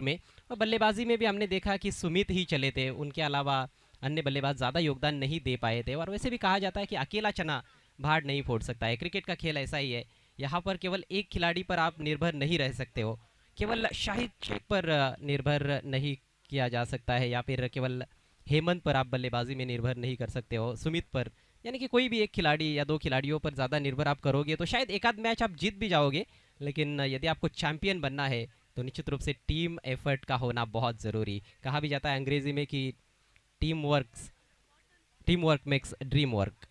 में। और बल्लेबाजी में भी हमने देखा कि सुमित ही चले थे, उनके अलावा अन्य बल्लेबाज ज़्यादा योगदान नहीं दे पाए थे। और वैसे भी कहा जाता है कि अकेला चना भाड़ नहीं फोड़ सकता है, क्रिकेट का खेल ऐसा ही है। यहाँ पर केवल एक खिलाड़ी पर आप निर्भर नहीं रह सकते हो, केवल शाहिद शेख पर निर्भर नहीं किया जा सकता है, या फिर केवल हेमंत पर आप बल्लेबाजी में निर्भर नहीं कर सकते हो, सुमित पर। यानी कि कोई भी एक खिलाड़ी या दो खिलाड़ियों पर ज़्यादा निर्भर आप करोगे तो शायद एक आध मैच आप जीत भी जाओगे, लेकिन यदि आपको चैंपियन बनना है तो निश्चित रूप से टीम एफर्ट का होना बहुत ज़रूरी। कहा भी जाता है अंग्रेजी में कि team work makes dream work.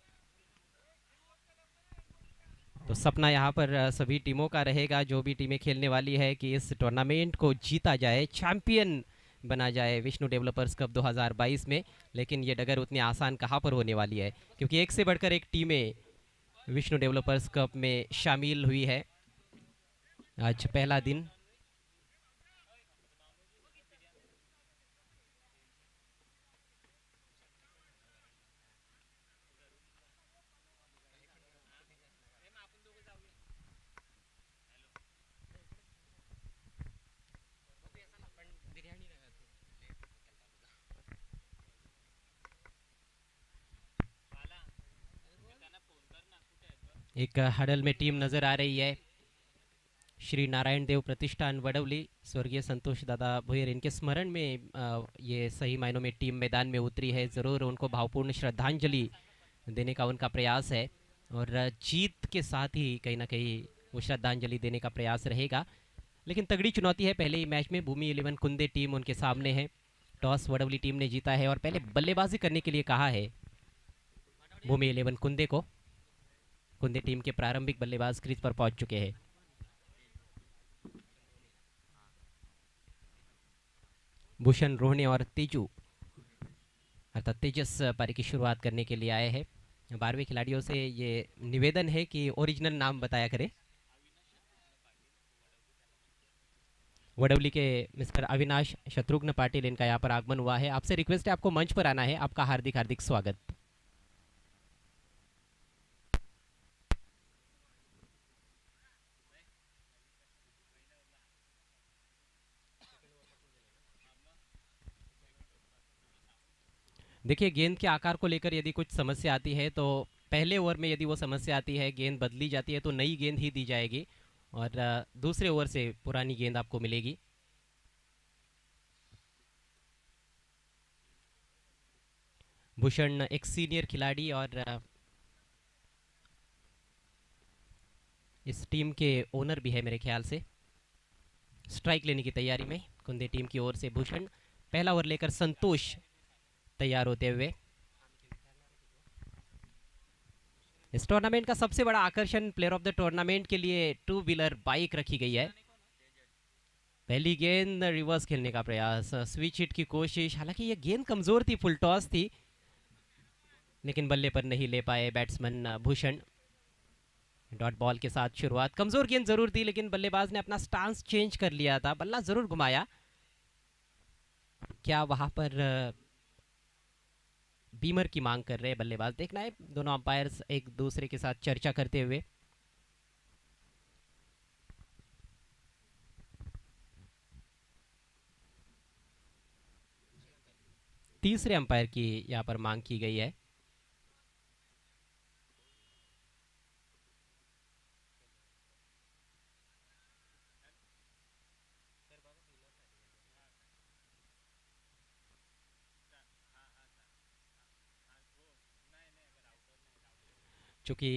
तो सपना यहाँ पर सभी टीमों का रहेगा, जो भी टीमें खेलने वाली है, कि इस टूर्नामेंट को जीता जाए, चैंपियन बना जाए विष्णु डेवलपर्स कप 2022 में। लेकिन ये डगर उतनी आसान कहाँ पर होने वाली है, क्योंकि एक से बढ़कर एक टीमें विष्णु डेवलपर्स कप में शामिल हुई है। आज पहला दिन। एक हडल में टीम नज़र आ रही है, श्री नारायण देव प्रतिष्ठान वडवली, स्वर्गीय संतोष दादा भोयर, इनके स्मरण में ये सही मायनों में टीम मैदान में उतरी है। ज़रूर उनको भावपूर्ण श्रद्धांजलि देने का उनका प्रयास है, और जीत के साथ ही कहीं ना कहीं वो श्रद्धांजलि देने का प्रयास रहेगा। लेकिन तगड़ी चुनौती है पहले ही मैच में। भूमि 11 कुंदे टीम उनके सामने है। टॉस वडवली टीम ने जीता है और पहले बल्लेबाजी करने के लिए कहा है भूमि 11 कुंदे को। कुंदे टीम के प्रारंभिक बल्लेबाज क्रीज पर पहुंच चुके हैं। भूषण रोहने और तेजू अर्थात तेजस पारी की शुरुआत करने के लिए आए हैं। 12वें खिलाड़ियों से ये निवेदन है कि ओरिजिनल नाम बताया करें। वडवली के मिस्टर अविनाश शत्रुघ्न पाटिल, इनका यहाँ पर आगमन हुआ है। आपसे रिक्वेस्ट है, आपको मंच पर आना है। आपका हार्दिक हार्दिक स्वागत। देखिए, गेंद के आकार को लेकर यदि कुछ समस्या आती है तो पहले ओवर में यदि वो समस्या आती है, गेंद बदली जाती है, तो नई गेंद ही दी जाएगी, और दूसरे ओवर से पुरानी गेंद आपको मिलेगी। भूषण एक सीनियर खिलाड़ी और इस टीम के ओनर भी है मेरे ख्याल से। स्ट्राइक लेने की तैयारी में कुंदे टीम की ओर से भूषण। पहला ओवर लेकर संतोष तैयार होते हुए। इस टूर्नामेंट का सबसे बड़ा आकर्षण प्लेयर ऑफ द टूर्नामेंट के लिए टू व्हीलर बाइक रखी गई है। पहली गेंद रिवर्स खेलने का प्रयास, स्विच हिट की कोशिश, हालांकि ये गेंद कमजोर थी, फुल टॉस थी, लेकिन बल्ले पर नहीं ले पाए बैट्समैन भूषण। डॉट बॉल के साथ शुरुआत। कमजोर गेंद जरूर थी, लेकिन बल्लेबाज ने अपना स्टांस चेंज कर लिया था, बल्ला जरूर घुमाया। क्या वहां पर बीमर की मांग कर रहे हैं बल्लेबाज, देखना है। दोनों अंपायर्स एक दूसरे के साथ चर्चा करते हुए। तीसरे अंपायर की यहाँ पर मांग की गई है। चूंकि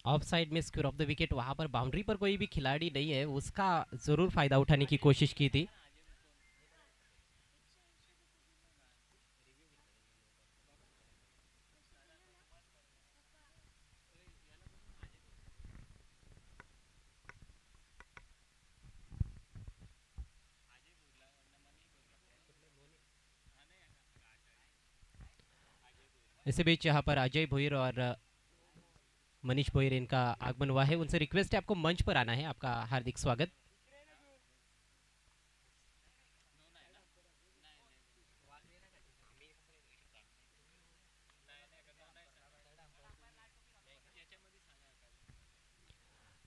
ऑफ साइड में स्क्वायर ऑफ द विकेट, वहां पर बाउंड्री पर कोई भी खिलाड़ी नहीं है, उसका जरूर फायदा उठाने की कोशिश की थी। इसी बीच यहाँ पर अजय भोईर और मनीष भोईर, इनका आगमन हुआ है। उनसे रिक्वेस्ट है, आपको मंच पर आना है। आपका हार्दिक स्वागत।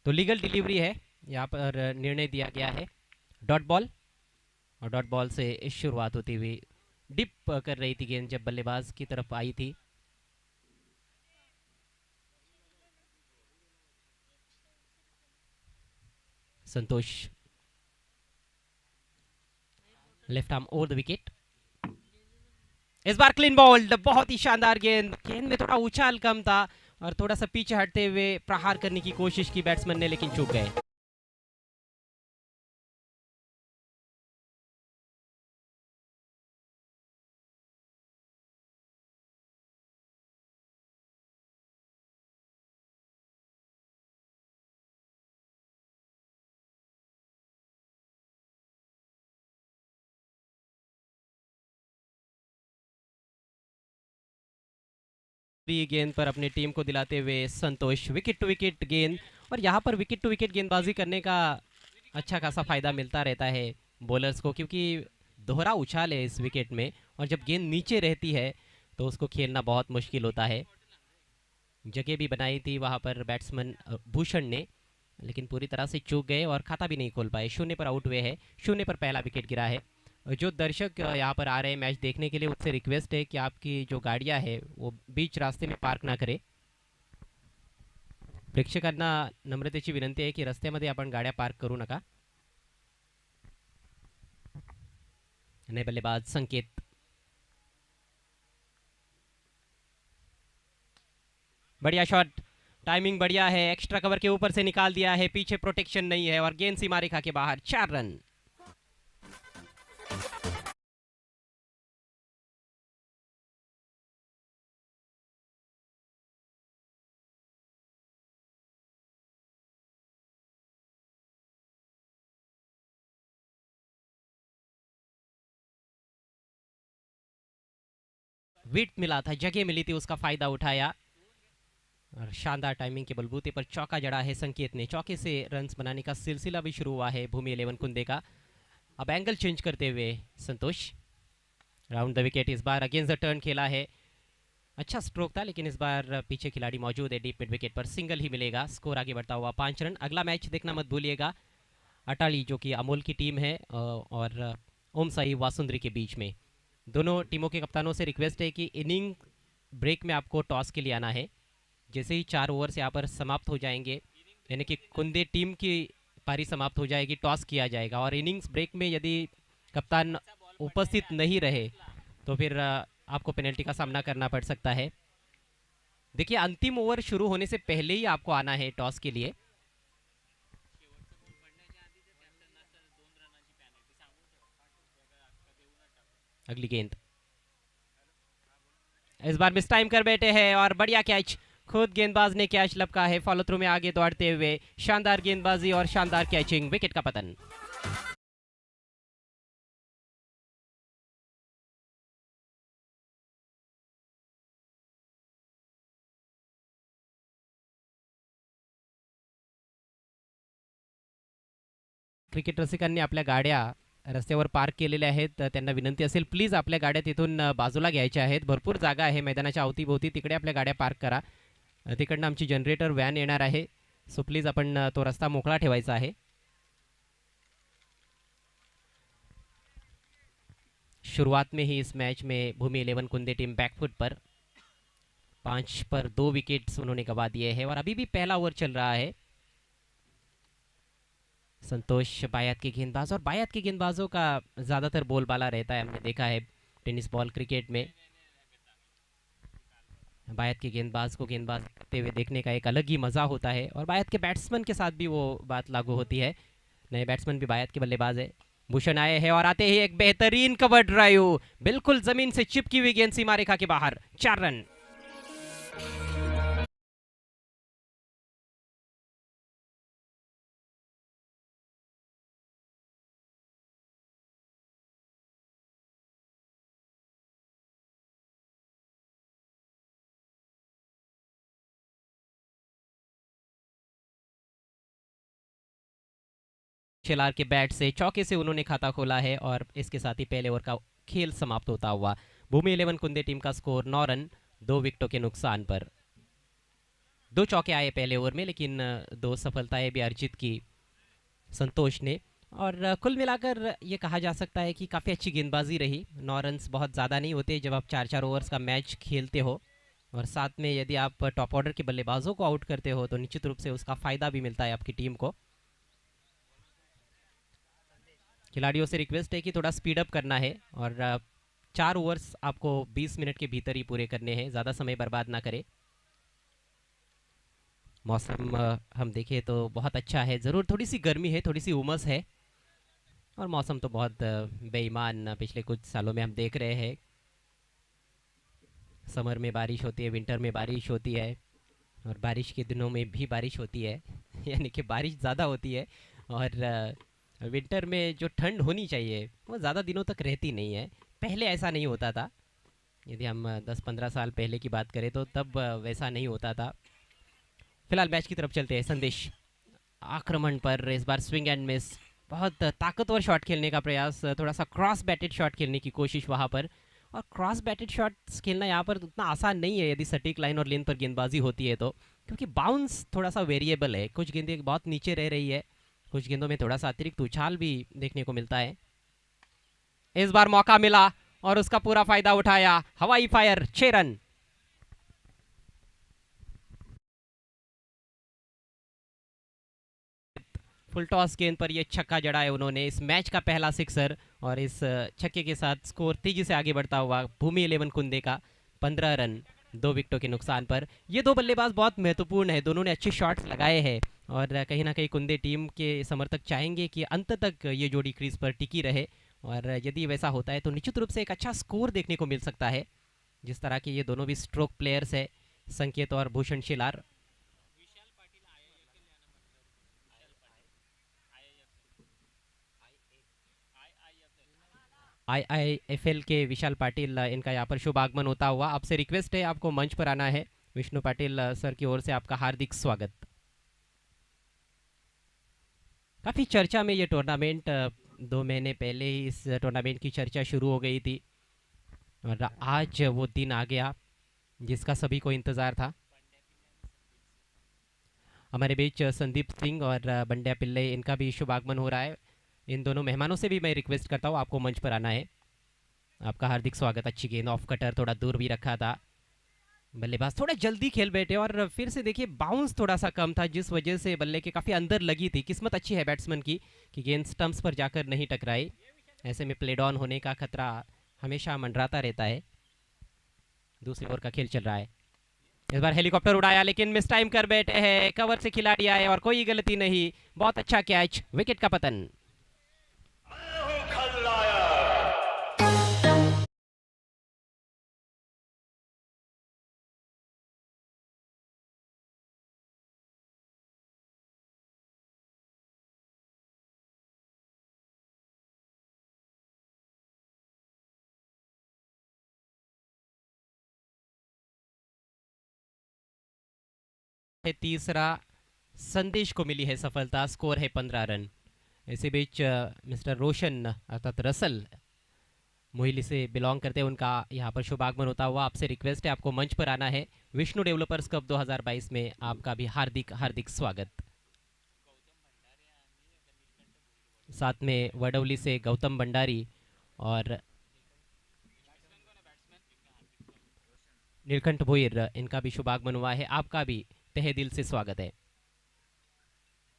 तो लीगल डिलीवरी है, यहाँ पर निर्णय दिया गया है। डॉट बॉल और डॉट बॉल से शुरुआत होती हुई डिप कर रही थी गेंद जब बल्लेबाज की तरफ आई थी। Santosh left arm over the wicket. इस बार क्लीन बॉल्ड, बहुत ही शानदार गेंद। गेंद में थोड़ा उछाल कम था और थोड़ा सा पीछे हटते हुए प्रहार करने की कोशिश की बैट्समैन ने, लेकिन चूक गए। गेंद पर अपनी टीम को दिलाते हुए संतोष, विकेट टू विकेट गेंद। और यहाँ पर विकेट टू विकेट गेंदबाजी करने का अच्छा खासा फायदा मिलता रहता है बॉलर्स को, क्योंकि दोहरा उछाल है इस विकेट में और जब गेंद नीचे रहती है तो उसको खेलना बहुत मुश्किल होता है। जगह भी बनाई थी वहाँ पर बैट्समैन भूषण ने, लेकिन पूरी तरह से चूक गए और खाता भी नहीं खोल पाए। शून्य पर आउट हुए हैं, शून्य पर पहला विकेट गिरा है। जो दर्शक यहाँ पर आ रहे हैं मैच देखने के लिए, उससे रिक्वेस्ट है कि आपकी जो गाड़ियाँ है वो बीच रास्ते में पार्क ना करे। प्रेक्षकांना नम्रतेची विनंती आहे की रस्त्यामध्ये आपण गाड्या पार्क करू नका। नए बल्लेबाज संकेत, बढ़िया शॉट, टाइमिंग बढ़िया है, एक्स्ट्रा कवर के ऊपर से निकाल दिया है, पीछे प्रोटेक्शन नहीं है और गेंद सीमा रेखा के बाहर। 4 रन। विट मिला था, जगह मिली थी, उसका फायदा उठाया और शानदार टाइमिंग के बलबूते पर चौका जड़ा है संकेत ने। चौके से रन्स बनाने का सिलसिला भी शुरू हुआ है भूमि 11 कुंदे का। अब एंगल चेंज करते हुए संतोष, राउंड द विकेट। इस बार अगेंस्ट द टर्न खेला है, अच्छा स्ट्रोक था, लेकिन इस बार पीछे खिलाड़ी मौजूद है। डीप मिड विकेट पर सिंगल ही मिलेगा। स्कोर आगे बढ़ता हुआ 5 रन। अगला मैच देखना मत भूलिएगा, अटाली जो कि अमोल की टीम है और ओम साई वासुंदरी के बीच में। दोनों टीमों के कप्तानों से रिक्वेस्ट है कि इनिंग ब्रेक में आपको टॉस के लिए आना है। जैसे ही 4 ओवर से यहाँ पर समाप्त हो जाएंगे, यानी कि कुंदे टीम की पारी समाप्त हो जाएगी, टॉस किया जाएगा और इनिंग्स ब्रेक में यदि कप्तान उपस्थित नहीं रहे तो फिर आपको पेनल्टी का सामना करना पड़ सकता है। देखिए, अंतिम ओवर शुरू होने से पहले ही आपको आना है टॉस के लिए। अगली गेंद, इस बार मिस टाइम कर बैठे हैं और बढ़िया कैच, खुद गेंदबाज ने कैच लपका है। फॉलो थ्रू में आगे दौड़ते हुए शानदार गेंदबाजी और शानदार कैचिंग, विकेट का पतन। क्रिकेट रसिकांनी आपल्या गाड्या रस्त्यावर पार्क केलेल्या आहेत, त्यांना विनंती असेल प्लीज आपल्या गाड्या तिथून बाजूला घ्यायच्या आहेत। भरपूर जागा आहे मैदानाच्या अवतीभोवती, तिकडे आपल्या गाड्या पार्क करा। तिकडनं आमची जनरेटर व्हॅन येणार आहे, सो प्लीज आपण तो रस्ता मोकळा ठेवायचा आहे। शुरुआत में ही इस मैच में भूमि 11 कुंदे टीम बैकफुट पर, 5 पर 2 विकेट्स उन्होंने गवा दिए हैं और अभी भी पहला ओवर चल रहा है। संतोष बायात के गेंदबाज, और बायात के गेंदबाजों का ज़्यादातर बोलबाला रहता है, हमने देखा है टेनिस बॉल क्रिकेट में। बायात के गेंदबाज को गेंदबाज करते हुए देखने का एक अलग ही मज़ा होता है और बायात के बैट्समैन के साथ भी वो बात लागू होती है। नए बैट्समैन भी बायात के बल्लेबाज है। भूषण आए हैं और आते ही एक बेहतरीन कवर ड्राइव, बिल्कुल जमीन से चिपकी हुई गेंद सीमा रेखा के बाहर। 4 रन। शेलार के बैट से चौके से उन्होंने खाता खोला है और इसके साथ ही पहले ओवर का खेल समाप्त होता हुआ। भूमि 11 कुंदे टीम का स्कोर 9 रन 2 विकेटों के नुकसान पर। 2 चौके आए पहले ओवर में, लेकिन 2 सफलताएं भी अर्जित की संतोष ने और कुल मिलाकर ये कहा जा सकता है कि काफ़ी अच्छी गेंदबाजी रही। 9 रन्स बहुत ज़्यादा नहीं होते जब आप 4-4 ओवर्स का मैच खेलते हो, और साथ में यदि आप टॉप ऑर्डर के बल्लेबाजों को आउट करते हो तो निश्चित रूप से उसका फ़ायदा भी मिलता है आपकी टीम को। खिलाड़ियों से रिक्वेस्ट है कि थोड़ा स्पीड अप करना है, और 4 ओवर्स आपको 20 मिनट के भीतर ही पूरे करने हैं, ज़्यादा समय बर्बाद ना करें। मौसम हम देखें तो बहुत अच्छा है, ज़रूर थोड़ी सी गर्मी है, थोड़ी सी उमस है, और मौसम तो बहुत बेईमान पिछले कुछ सालों में हम देख रहे हैं। समर में बारिश होती है, विंटर में बारिश होती है, और बारिश के दिनों में भी बारिश होती है यानी कि बारिश ज़्यादा होती है, और विंटर में जो ठंड होनी चाहिए वो ज़्यादा दिनों तक रहती नहीं है। पहले ऐसा नहीं होता था, यदि हम 10-15 साल पहले की बात करें तो तब वैसा नहीं होता था। फिलहाल मैच की तरफ चलते हैं। संदेश आक्रमण पर, इस बार स्विंग एंड मिस, बहुत ताकतवर शॉट खेलने का प्रयास, थोड़ा सा क्रॉस बैटेड शॉट खेलने की कोशिश वहाँ पर, और क्रॉस बैटेड शॉट्स खेलना यहाँ पर उतना आसान नहीं है यदि सटीक लाइन और लेन पर गेंदबाजी होती है तो, क्योंकि बाउंस थोड़ा सा वेरिएबल है, कुछ गेंदें बहुत नीचे रह रही है, कुछ गेंदों में थोड़ा सा अतिरिक्त उछाल भी देखने को मिलता है। इस बार मौका मिला और उसका पूरा फायदा उठाया, हवाई फायर, 6 रन। फुल टॉस गेंद पर ये छक्का जड़ा है उन्होंने, इस मैच का पहला सिक्सर, और इस छक्के के साथ स्कोर तेजी से आगे बढ़ता हुआ भूमि 11 कुंदे का 15 रन 2 विकेटों के नुकसान पर। ये दो बल्लेबाज बहुत महत्वपूर्ण है, दोनों ने अच्छे शॉट्स लगाए हैं, और कहीं ना कहीं कुंदे टीम के समर्थक चाहेंगे कि अंत तक ये जोड़ी क्रीज पर टिकी रहे, और यदि वैसा होता है तो निश्चित रूप से एक अच्छा स्कोर देखने को मिल सकता है, जिस तरह के ये दोनों भी स्ट्रोक प्लेयर्स है, संकेत और भूषण शिलार। आईआईएफएल के विशाल पाटिल, इनका यहाँ पर शुभ आगमन होता हुआ। आपसे रिक्वेस्ट है, आपको मंच पर आना है। विष्णु पाटिल सर की ओर से आपका हार्दिक स्वागत। काफ़ी चर्चा में ये टूर्नामेंट, 2 महीने पहले ही इस टूर्नामेंट की चर्चा शुरू हो गई थी, और आज वो दिन आ गया जिसका सभी को इंतज़ार था। हमारे बीच संदीप सिंह और बंड्या पिल्ले, इनका भी शुभ आगमन हो रहा है। इन दोनों मेहमानों से भी मैं रिक्वेस्ट करता हूँ, आपको मंच पर आना है। आपका हार्दिक स्वागत। अच्छी गेंद, ऑफ कटर थोड़ा दूर भी रखा था, बल्लेबाज थोड़ा जल्दी खेल बैठे, और फिर से देखिए बाउंस थोड़ा सा कम था, जिस वजह से बल्ले के काफ़ी अंदर लगी थी। किस्मत अच्छी है बैट्समैन की कि गेंद स्टंप्स पर जाकर नहीं टकराई, ऐसे में प्लेड ऑन होने का खतरा हमेशा मंडराता रहता है। दूसरी ओवर का खेल चल रहा है। इस बार हेलीकॉप्टर उड़ाया लेकिन मिस टाइम कर बैठे हैं, कवर से खिलाड़ी आए और कोई गलती नहीं, बहुत अच्छा कैच, विकेट का पतन। तीसरा संदेश को मिली है सफलता, स्कोर है 15 रन। इसी बीच मिस्टर रोशन अर्थात रसल मोहिली से बिलोंग करते हैं, उनका यहाँ पर शुभ आगमन होता हुआ। आपसे रिक्वेस्ट है, आपको मंच पर आना है। विष्णु डेवलपर्स कप 2022 में आपका भी हार्दिक हार्दिक स्वागत। साथ में वडौली से गौतम भंडारी और नीलकंठ भोईर, इनका भी शुभ आगमन हुआ है। आपका भी तहे दिल से स्वागत है।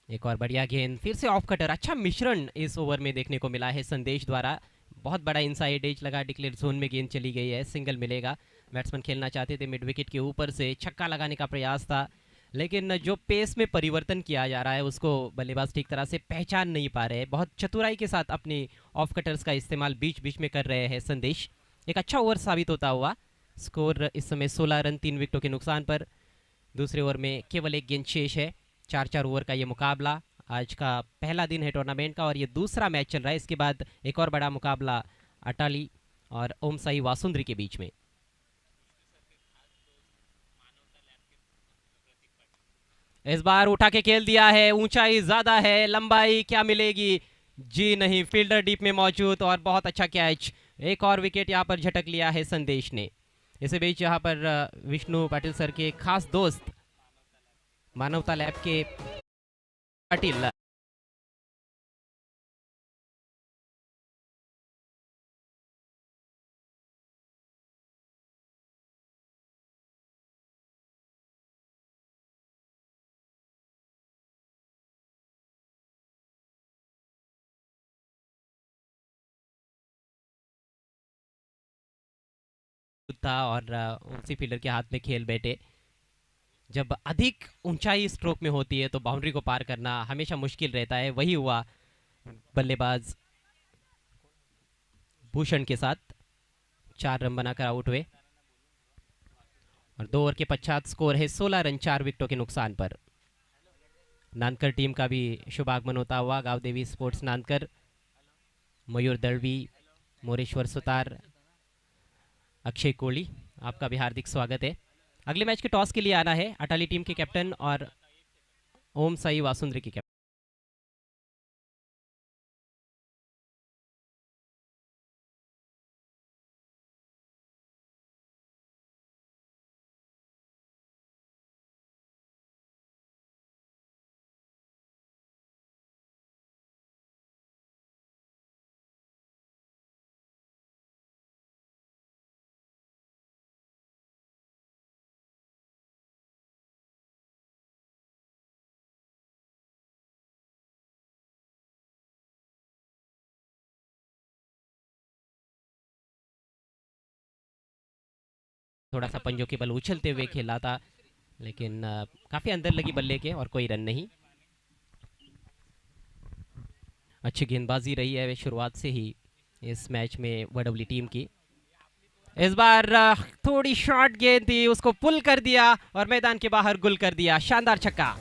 एक और बढ़िया गेंद, फिर से ऑफ कटर, अच्छा मिश्रण इस ओवर में देखने को मिला है संदेश द्वारा। बहुत बड़ा इनसाइड एज लगा, डिक्लेयर जोन में गेंद चली गई है, सिंगल मिलेगा। बैट्समैन खेलना चाहते थे मिड विकेट के ऊपर से, छक्का लगाने का प्रयास था, लेकिन जो पेस में परिवर्तन किया जा रहा है उसको बल्लेबाज ठीक तरह से पहचान नहीं पा रहे हैं। बहुत चतुराई के साथ अपनी ऑफ कटर्स का इस्तेमाल बीच बीच में कर रहे हैं संदेश। एक अच्छा ओवर साबित होता हुआ। स्कोर इस समय 16 रन 3 विकेटों के नुकसान पर। दूसरे ओवर में केवल एक गेंद शेष है। 4-4 ओवर का ये मुकाबला, आज का पहला दिन है टूर्नामेंट का और ये दूसरा मैच चल रहा है। इसके बाद एक और बड़ा मुकाबला अटाली और ओम साई वासुंद्री के बीच में। इस बार उठा के खेल दिया है, ऊंचाई ज्यादा है, लंबाई क्या मिलेगी? जी नहीं, फील्डर डीप में मौजूद और बहुत अच्छा कैच। एक और विकेट यहाँ पर झटक लिया है संदेश ने। इसी बीच यहाँ पर विष्णु पाटिल सर के खास दोस्त मानवता लैब के पाटिल था और उसी फील्डर के हाथ में खेल बैठे। जब अधिक ऊंचाई स्ट्रोक में होती है तो बाउंड्री को पार करना हमेशा मुश्किल रहता है, वही हुआ बल्लेबाज भूषण के साथ। 4 रन बनाकर आउट हुए और 2 ओवर के पश्चात स्कोर है 16 रन 4 विकेटों के नुकसान पर। नानकर टीम का भी शुभ आगमन होता हुआ, गांव देवी स्पोर्ट्स नानकर, मयूर दलवी, मोरेश्वर सुतार, अक्षय कोहली, आपका भी हार्दिक स्वागत है। अगले मैच के टॉस के लिए आना है अटाली टीम के कैप्टन और ओम साई वासुंद्री के कैप्टन। थोड़ा सा पंजों के बल उछलते हुए खेला था, लेकिन काफी अंदर लगी बल्ले के और कोई रन नहीं। अच्छी गेंदबाजी रही है शुरुआत से ही इस मैच में वडवली टीम की। इस बार थोड़ी शॉर्ट गेंद थी, उसको पुल कर दिया और मैदान के बाहर गुल कर दिया। शानदार छक्का।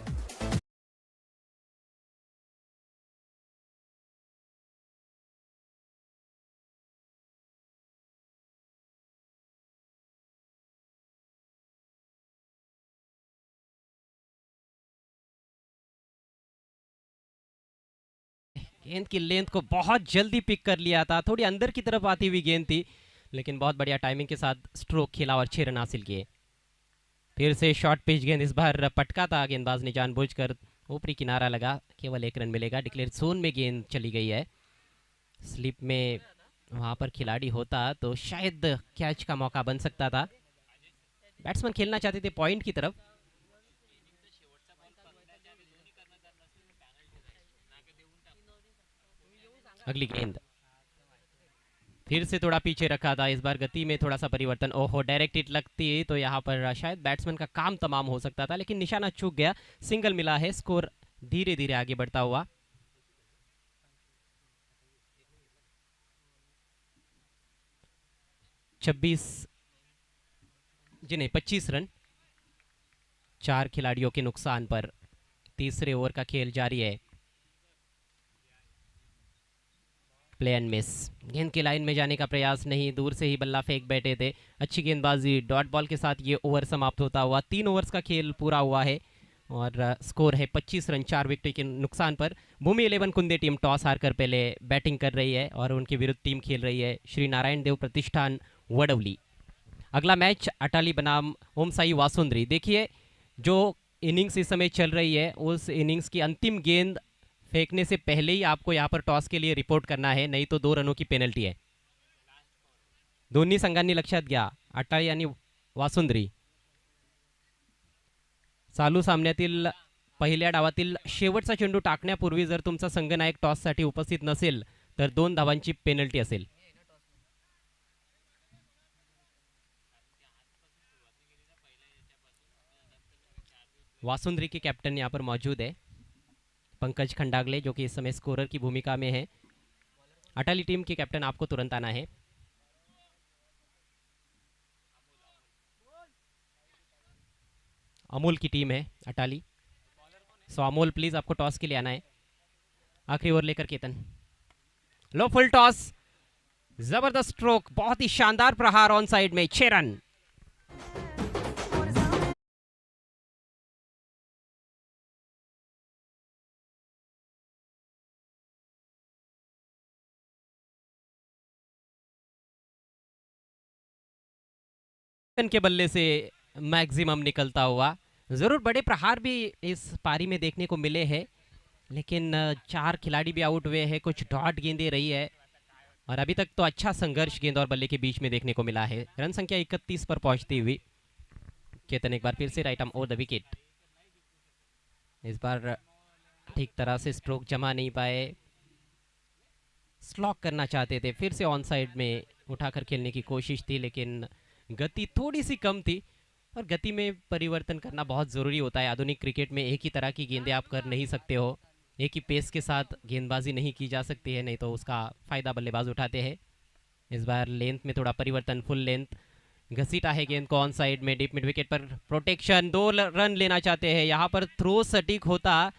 गेंद की लेंथ को बहुत जल्दी पिक कर लिया था, थोड़ी अंदर की तरफ आती हुई गेंद थी, लेकिन बहुत बढ़िया टाइमिंग के साथ स्ट्रोक खेला और 6 रन हासिल किए। फिर से शॉर्ट पिच गेंद, इस बार पटका था गेंदबाज ने जानबूझकर, ऊपरी किनारा लगा, केवल 1 रन मिलेगा। डिक्लेयर जोन में गेंद चली गई है। स्लिप में वहां पर खिलाड़ी होता तो शायद कैच का मौका बन सकता था। बैट्समैन खेलना चाहते थे पॉइंट की तरफ। अगली गेंद फिर से थोड़ा पीछे रखा था, इस बार गति में थोड़ा सा परिवर्तन। ओहो, डायरेक्ट हिट लगती तो यहाँ पर शायद बैट्समैन का काम तमाम हो सकता था, लेकिन निशाना चूक गया। सिंगल मिला है, स्कोर धीरे धीरे आगे बढ़ता हुआ। छब्बीस जी नहीं 25 रन 4 खिलाड़ियों के नुकसान पर। तीसरे ओवर का खेल जारी है। प्ले एंड मिस, गेंद की लाइन में जाने का प्रयास नहीं, दूर से ही बल्ला फेंक बैठे थे। अच्छी गेंदबाजी, डॉट बॉल के साथ ये ओवर समाप्त होता हुआ। 3 ओवर्स का खेल पूरा हुआ है और स्कोर है 25 रन 4 विकेट के नुकसान पर। भूमि 11 कुंदे टीम टॉस हारकर पहले बैटिंग कर रही है और उनके विरुद्ध टीम खेल रही है श्री नारायण देव प्रतिष्ठान वडवली। अगला मैच अटाली बनाम ओम साई वासुंद्री। देखिए, जो इनिंग्स इस समय चल रही है, उस इनिंग्स की अंतिम गेंद फेंकने से पहले ही आपको यहाँ पर टॉस के लिए रिपोर्ट करना है, नहीं तो 2 रनों की पेनल्टी है। दोन्ही संघांनी लक्षात घ्या, अटाली आणि वासुंद्री। चालू सामन्यातील पहिल्या डावातील शेवटचा चेंडू टाकण्यापूर्वी जर तुमचा संघनायक टॉससाठी उपस्थित नसेल तर 2 धावांची पेनल्टी असेल। वासुंद्री के कैप्टन यहाँ पर मौजूद है, पंकज खंडागले, जो कि इस समय स्कोरर की भूमिका में है। अटाली टीम के कैप्टन आपको तुरंत आना है। अमोल की टीम है अटाली, सो अमोल प्लीज आपको टॉस के लिए आना है। आखिरी ओवर लेकर केतन, लो फुल टॉस, जबरदस्त स्ट्रोक, बहुत ही शानदार प्रहार ऑन साइड में, 6 रन। के बल्ले से मैक्सिमम निकलता हुआ। जरूर बड़े प्रहार भी इस पारी में देखने को मिले हैं, लेकिन 4 खिलाड़ी भी आउट हुए हैं, कुछ डॉट गेंदें रही है और अभी तक तो अच्छा संघर्ष गेंद और बल्ले के बीच में देखने को मिला है। रन संख्या 31 पर पहुंचती हुई केतन एक बार फिर से right arm over the wicket. इस बार ठीक तरह से स्ट्रोक जमा नहीं पाए, स्लॉक करना चाहते थे, फिर से ऑन साइड में उठाकर खेलने की कोशिश थी, लेकिन गति थोड़ी सी कम थी, और गति में परिवर्तन करना बहुत ज़रूरी होता है। आधुनिक क्रिकेट में एक ही तरह की गेंदें आप कर नहीं सकते हो, एक ही पेस के साथ गेंदबाजी नहीं की जा सकती है, नहीं तो उसका फ़ायदा बल्लेबाज उठाते हैं। इस बार लेंथ में थोड़ा परिवर्तन, फुल लेंथ घसीटा है गेंद को ऑन साइड में, डीप मिड विकेट पर प्रोटेक्शन, दो रन लेना चाहते हैं। यहाँ पर थ्रो सटीक होता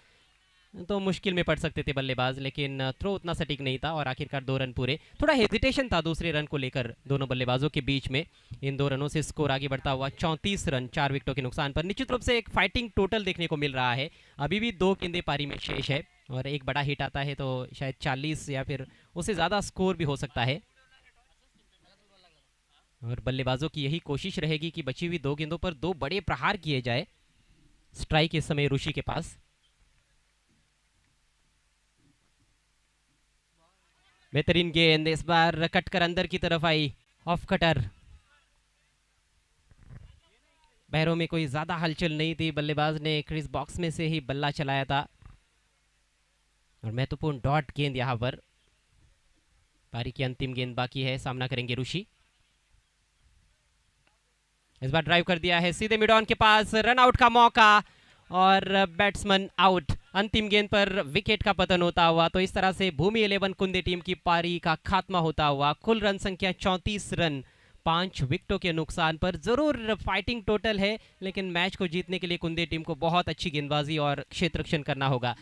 तो मुश्किल में पड़ सकते थे बल्लेबाज, लेकिन थ्रो उतना सटीक नहीं था और आखिरकार 2 रन पूरे। थोड़ा हेजिटेशन था दूसरे रन को लेकर दोनों बल्लेबाजों के बीच में। इन 2 रनों से स्कोर आगे बढ़ता हुआ 34 रन 4 विकेटों के नुकसान पर। निश्चित रूप से एक फाइटिंग टोटल देखने को मिल रहा है। अभी भी 2 गेंदे पारी में शेष है, और एक बड़ा हिट आता है तो शायद 40 या फिर उससे ज़्यादा स्कोर भी हो सकता है। और बल्लेबाजों की यही कोशिश रहेगी कि बची हुई 2 गेंदों पर 2 बड़े प्रहार किए जाए। स्ट्राइक इस समय ऋषि के पास। बेहतरीन गेंद इस बार कट कर अंदर की तरफ आई, ऑफ कटर। पैरों में कोई ज्यादा हलचल नहीं थी, बल्लेबाज ने क्रिस बॉक्स में से ही बल्ला चलाया था, और महत्वपूर्ण डॉट गेंद यहां पर। पारी की अंतिम गेंद बाकी है, सामना करेंगे ऋषि। इस बार ड्राइव कर दिया है सीधे mid on K pass, run out का मौका और बैट्समैन आउट। अंतिम गेंद पर विकेट का पतन होता हुआ, तो इस तरह से भूमि 11 कुंदे टीम की पारी का खात्मा होता हुआ। कुल रन संख्या 34 रन 5 विकेटों के नुकसान पर। जरूर फाइटिंग टोटल है, लेकिन मैच को जीतने के लिए कुंदे टीम को बहुत अच्छी गेंदबाजी और क्षेत्र रक्षण करना होगा।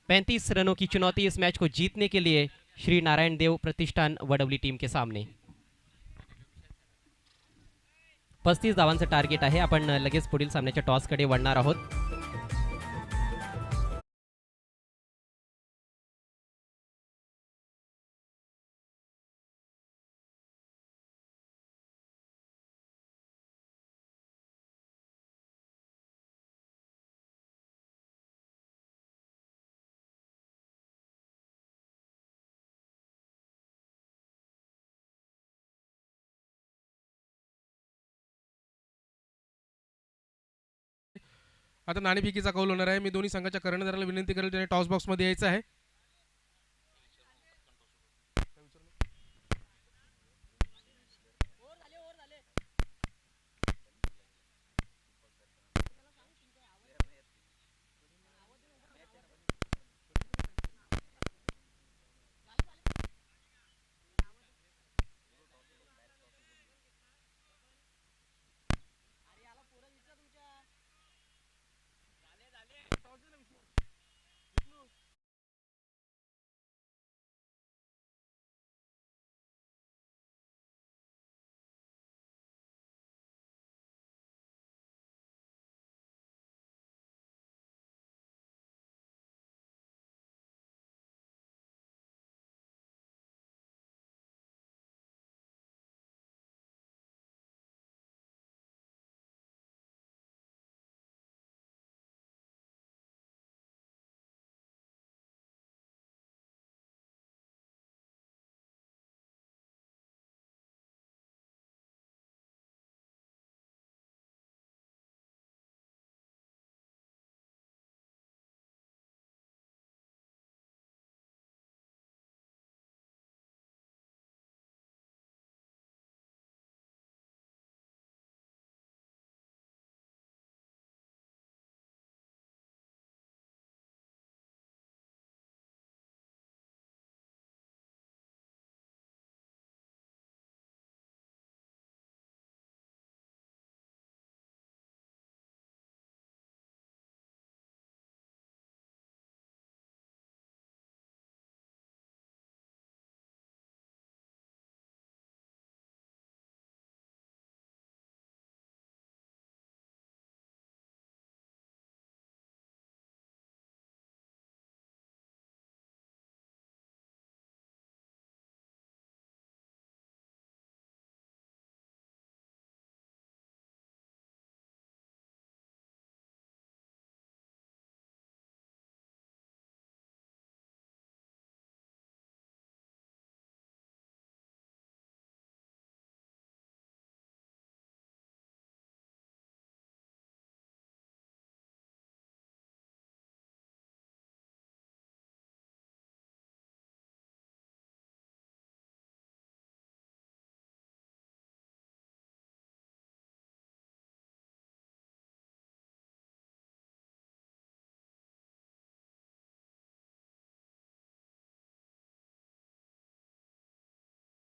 35 रनों की चुनौती इस मैच को जीतने के लिए श्री नारायण देव प्रतिष्ठान वडवली टीम के सामने। 35 धावांचं टार्गेट आहे। आपण लगेच पुढील सामन्याच्या टॉसकडे वळणार आहोत। आता नाणेफेकीचा कौल होणार आहे. मी दोन्ही संघाच्या कर्णधाराला विनंती करेल त्याने टॉस बॉक्समध्ये यायचं आहे.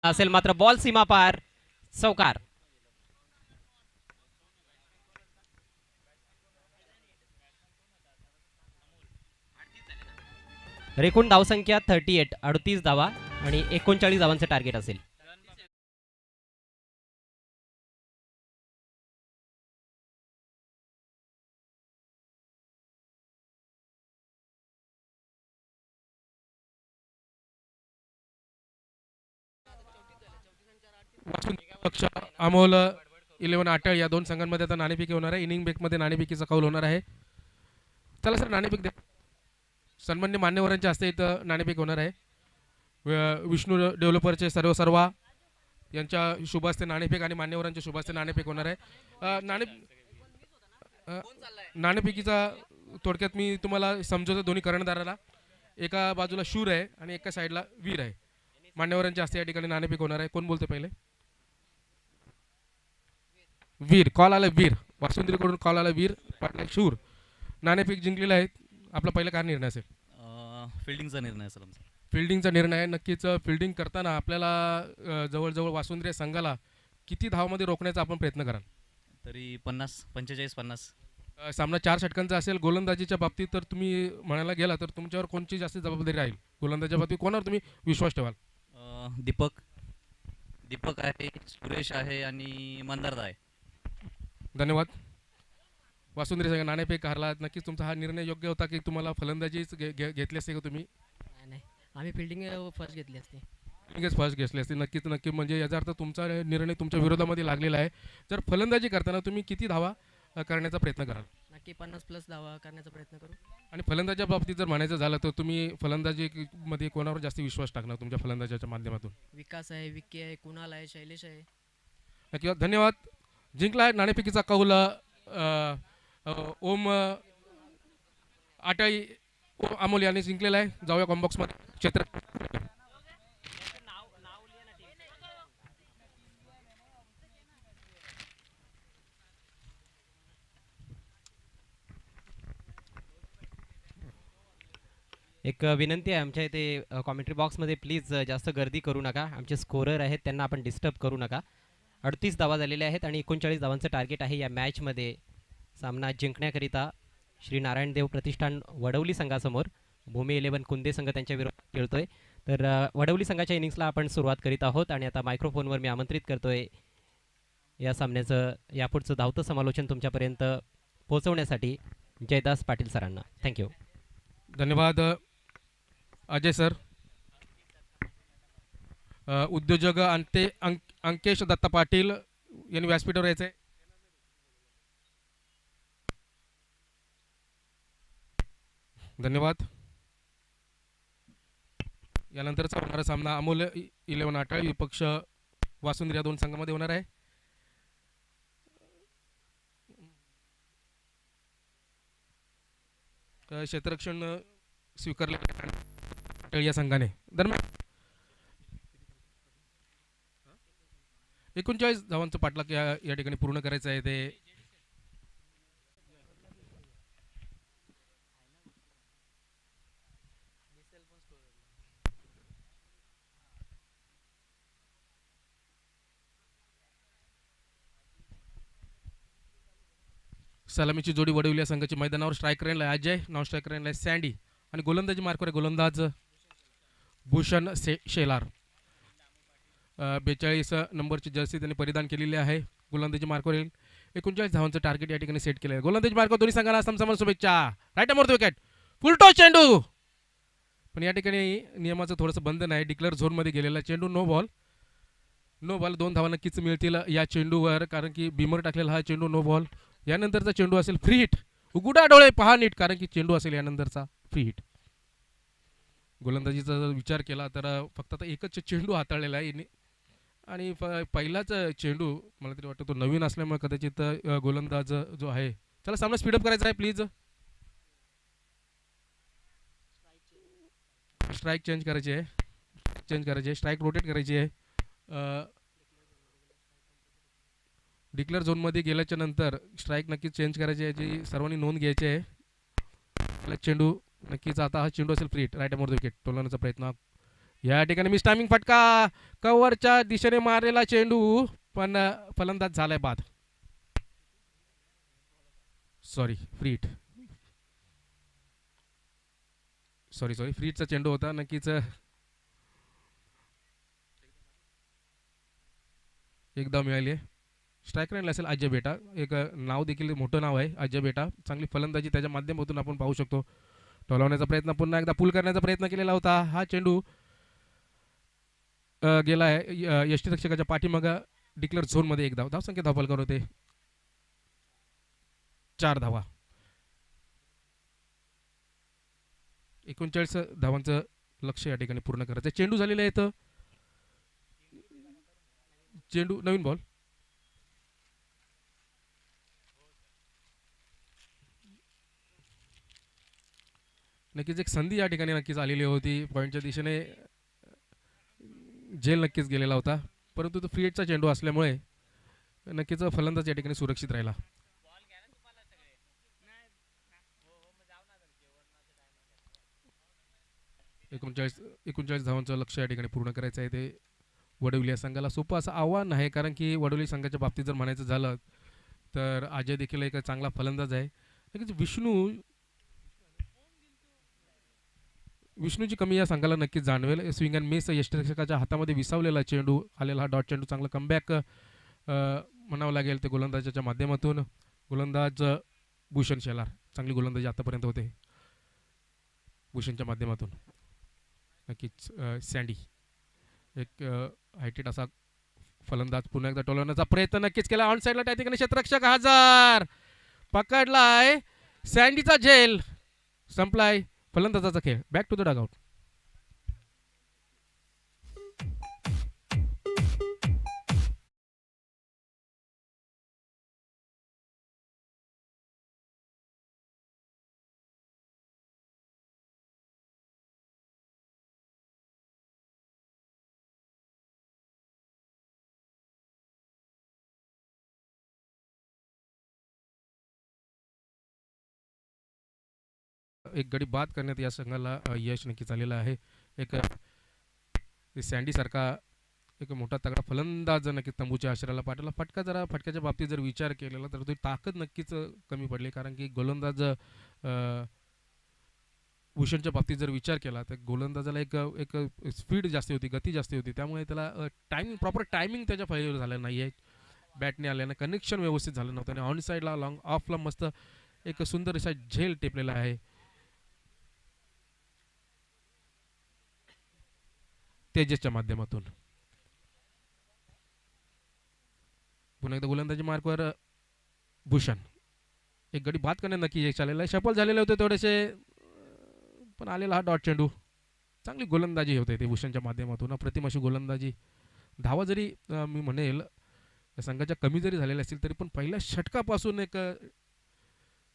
असेल मात्र बॉल सीमा पार, चौकार. एकूण धावसंख्या 38, 38 धावा आणि 39 धावांचं टार्गेट असेल. पक्ष अमोल 11 अटळ या दोन संघांमध्ये आता नाणेफेकी होणार आहे. इनिंग ब्रेकमध्ये नाणेफेकीचा कौल होणार आहे. चला सर नाणेफेक द्या. सन्मान्य मान्यवरांच्या हस्ते इथं नाणेफेक होणार आहे. विष्णू डेव्हलपरचे सर्वा यांच्या शुभ हस्ते नाणेफेक आणि मान्यवरांच्या शुभ हस्ते नाणेफेक होणार आहे. नाणेफेकीचा थोडक्यात मी तुम्हाला समजवतो दोन्ही कर्णधाराला. एका बाजूला शूर आहे आणि एका साईडला वीर आहे. मान्यवरांच्या हस्ते या ठिकाणी नाणेफेक होणार आहे. कोण बोलते पहिले? वीर. कॉल आला वीर. वासुंद्रीकडून कॉल आला वीर. पाटला शूर. नाणेफेक जिंकलेला आहे. आपला पहिला काय निर्णय असेल? फिल्डिंगचा निर्णय असेल आमचा. फिल्डिंगचा निर्णय आहे. नक्कीच फिल्डिंग करताना आपल्याला जवळजवळ वासुंद्री संघाला किती धावामध्ये रोखण्याचा आपण प्रयत्न कराल? तरी 50, 45, 50. सामना 4 षटकांचा असेल. गोलंदाजीच्या बाबतीत तर तुम्ही म्हणायला गेला तर तुमच्यावर कोणची जास्त जबाबदारी राहील? गोलंदाजीच्या बाबतीत कोणावर तुम्ही विश्वास ठेवाल? दीपक आहे, सुरेश आहे आणि मंदारदा आहे. धन्यवाद. वासुंद्री संघ नाणेफेक हारला. नक्कीच तुमचा हा निर्णय योग्य होता की तुम्हाला फलंदाजीच घेतली असते का तुम्ही? नाही, आम्ही फिल्डिंग फर्स्ट घेतली असते. फिल्डिंगच फर्स्ट घेतली असते. नक्की म्हणजे याचा अर्थ तुमचा निर्णय तुमच्या विरोधामध्ये लागलेला आहे. तर फलंदाजी करताना तुम्ही किती धावा करण्याचा प्रयत्न कराल? नक्की 50+ धावा करण्याचा प्रयत्न करू. आणि फलंदाजीच्या बाबतीत जर म्हणायचं झालं तर तुम्ही फलंदाजीमध्ये कोणावर जास्त विश्वास टाकणार तुमच्या फलंदाजीच्या माध्यमातून? विकास आहे, विक्की आहे, कुणाल आहे, शैलेश आहे. नक्की धन्यवाद. जिंकला आहे नाणेफेकीचा कौल ओम आटाई अमोल यांनी जिंकलेला आहे. जाऊया कॉम्बॉक्समध्ये. क्षेत्र एक विनंती आहे आमच्या इथे कॉमेंट्री बॉक्समध्ये प्लीज जास्त गर्दी करू नका. आमचे स्कोरर आहेत त्यांना आपण डिस्टर्ब करू नका. 38 धावा झालेल्या आहेत आणि 39 धावांचं टार्गेट आहे या मॅचमध्ये. सामना जिंकण्याकरिता श्री नारायण देव प्रतिष्ठान वडवली संघासमोर भूमी 11 कुंदे संघ त्यांच्या विरोधात खेळतोय. तर वडवली संघाच्या इनिंग्सला आपण सुरुवात करीत आहोत आणि आता मायक्रोफोनवर मी आमंत्रित करतोय या सामन्याचं यापुढचं धावतं समालोचन तुमच्यापर्यंत पोहोचवण्यासाठी जयदास पाटील सरांना. थँक्यू. धन्यवाद अजय सर. उद्योजक अंकेश दत्ता पाटील यांनी व्यासपीठावर यायचं आहे. धन्यवाद. यानंतरचा होणारा सामना अमोल 11 अटाळ विपक्ष वासुंद्री या दोन संघामध्ये होणार आहे. क्षेत्ररक्षण स्वीकारले या संघाने. दरम्यान 39 धावांचं पाठलाग या ठिकाणी पूर्ण करायचं आहे. ते सलामीची जोडी वडवली या संघाची. मैदानावर स्ट्रायकर रेनला अजय, नॉन स्ट्रायकर रेनला सँडी आणि गोलंदाजी मार्कवर गोलंदाज भूषण शेलार. 42 नंबरची जर्सी त्यांनी परिधान केलेली आहे. गोलंदाजी मार्कवर 39 धावांचं टार्गेट या ठिकाणी सेट केलं आहे. गोलंदाजी मार्कवर दोन्ही संघांना समसमान शुभेच्छा. Right more wicket. फुलटॉस चेंडू. पण या ठिकाणी नियमाचं थोडंसं बंधन आहे. डिक्लेअर झोनमध्ये गेलेला चेंडू. No ball. 2 धावा नक्कीच मिळतील या चेंडूवर कारण की बीमर टाकलेला हा चेंडू. No ball. यानंतरचा चेंडू असेल फ्री हिट. उघडा डोळे पहा नीट कारण की चेंडू असेल यानंतरचा फ्री हिट. गोलंदाजीचा जर विचार केला तर फक्त आता एकच चेंडू हाताळलेला आहे आणि पहिलाच चेंडू मला तरी वाटतं तो नवीन असल्यामुळे कदाचित गोलंदाज जो आहे. चला सामना स्पीडअप करायचा आहे प्लीज. स्ट्राईक चेंज करायची आहे. स्ट्राईक रोटेट करायची आहे. डिक्लेअर झोनमध्ये गेल्याच्या नंतर स्ट्राईक नक्कीच चेंज करायची आहे. याची सर्वांनी नोंद घ्यायची आहे. चेंडू नक्कीच आता हा चेंडू असेल free hit. Right more wicket. टोलवण्याचा प्रयत्न या ठिकाणी मिस टायमिंग फटका, कव्हरच्या दिशेने मारलेला चेंडू, पण फलंदाज झालाय बाद. सॉरी फ्रीट, सॉरी फ्रीटचा चेंडू होता नक्कीच. एकदा मिळाली आहे. स्ट्रायकर राहिला असेल अजय बेटा, एक नाव देखील मोठं नाव आहे अजय बेटा. चांगली फलंदाजी त्याच्या माध्यमातून आपण पाहू शकतो. टोलावण्याचा प्रयत्न, पुन्हा एकदा पुल करण्याचा प्रयत्न केलेला होता. हा चेंडू गेला आहे यष्टीरक्षकाच्या पाठीमागं डिक्लेअर झोनमध्ये. एक धावसंख्या धावफलकावर होते 4 धावा. 39 धावांचं लक्ष या ठिकाणी पूर्ण करायचं. चेंडू झालेलं आहे. चेंडू नवीन बॉल, नक्कीच एक संधी या ठिकाणी नक्कीच आलेली होती. पॉईंटच्या दिशेने झेल नक्कीच गेलेला होता, परंतु तो फ्री हिटचा चेंडू असल्यामुळे नक्कीच फलंदाज या ठिकाणी सुरक्षित राहिला. 39 धावांचं लक्ष या ठिकाणी पूर्ण करायचं आहे. ते वडवली या संघाला सोपं असं आव्हान आहे, कारण की वडवली संघाच्या बाबतीत जर म्हणायचं झालं तर अजय देखील एक चांगला फलंदाज आहे. नक्कीच विष्णूची कमी या संघाला नक्कीच जाणवेल. स्विंग अँड मिस यष्टीरक्षकाच्या हातामध्ये विसावलेला चेंडू आलेला, हा डॉट चेंडू चांगला कमबॅक म्हणावं लागेल ते गोलंदाजाच्या माध्यमातून. गोलंदाज भूषण शेलार, चांगली गोलंदाजी आतापर्यंत होते भूषणच्या माध्यमातून. नक्कीच सँडी एक हायटेड असा फलंदाज, पुन्हा एकदा टोलवण्याचा प्रयत्न नक्कीच केला. ऑन साईडला त्या ठिकाणी क्षेत्ररक्षक हजार पकडलाय. सँडीचा झेल संपलाय. फलंदाजाचा खेळ. Back to the dugout. एक गडी बाद करण्यात या संघाला यश नक्कीच आलेलं आहे. एक सँडीसारखा एक मोठा तगडा फलंदाज नक्कीच तंबूच्या आश्रयाला पाठवला. फटक्याच्या बाबतीत जर विचार केलेला तर ती ताकद नक्कीच कमी पडली, कारण की गोलंदाज भूषणच्या बाबतीत जर विचार केला तर गोलंदाजाला एक एक स्पीड जास्त होती, गती जास्त होती, त्यामुळे त्याला प्रॉपर टायमिंग त्याच्या फायदेवर झालं नाही आहे. बॅटने आल्यानं कनेक्शन व्यवस्थित झालं नव्हतं आणि ऑन साईडला लॉंग ऑफला मस्त एक सुंदर असा झेल टेपलेला आहे तेजसच्या माध्यमातून. पुन्हा एकदा गोलंदाजी मार्कवर भूषण. एक गडी बाद करण्यात नक्की यश आलेलं आहे. सफल झालेले होते थोडेसे, पण आलेला हा डॉट चेंडू. चांगली गोलंदाजी होते ते भूषणच्या माध्यमातून, अप्रतिम अशी गोलंदाजी. धावा जरी मी म्हणेल संघाच्या कमी जरी झालेल्या असतील तरी पण पहिल्या षटकापासून एक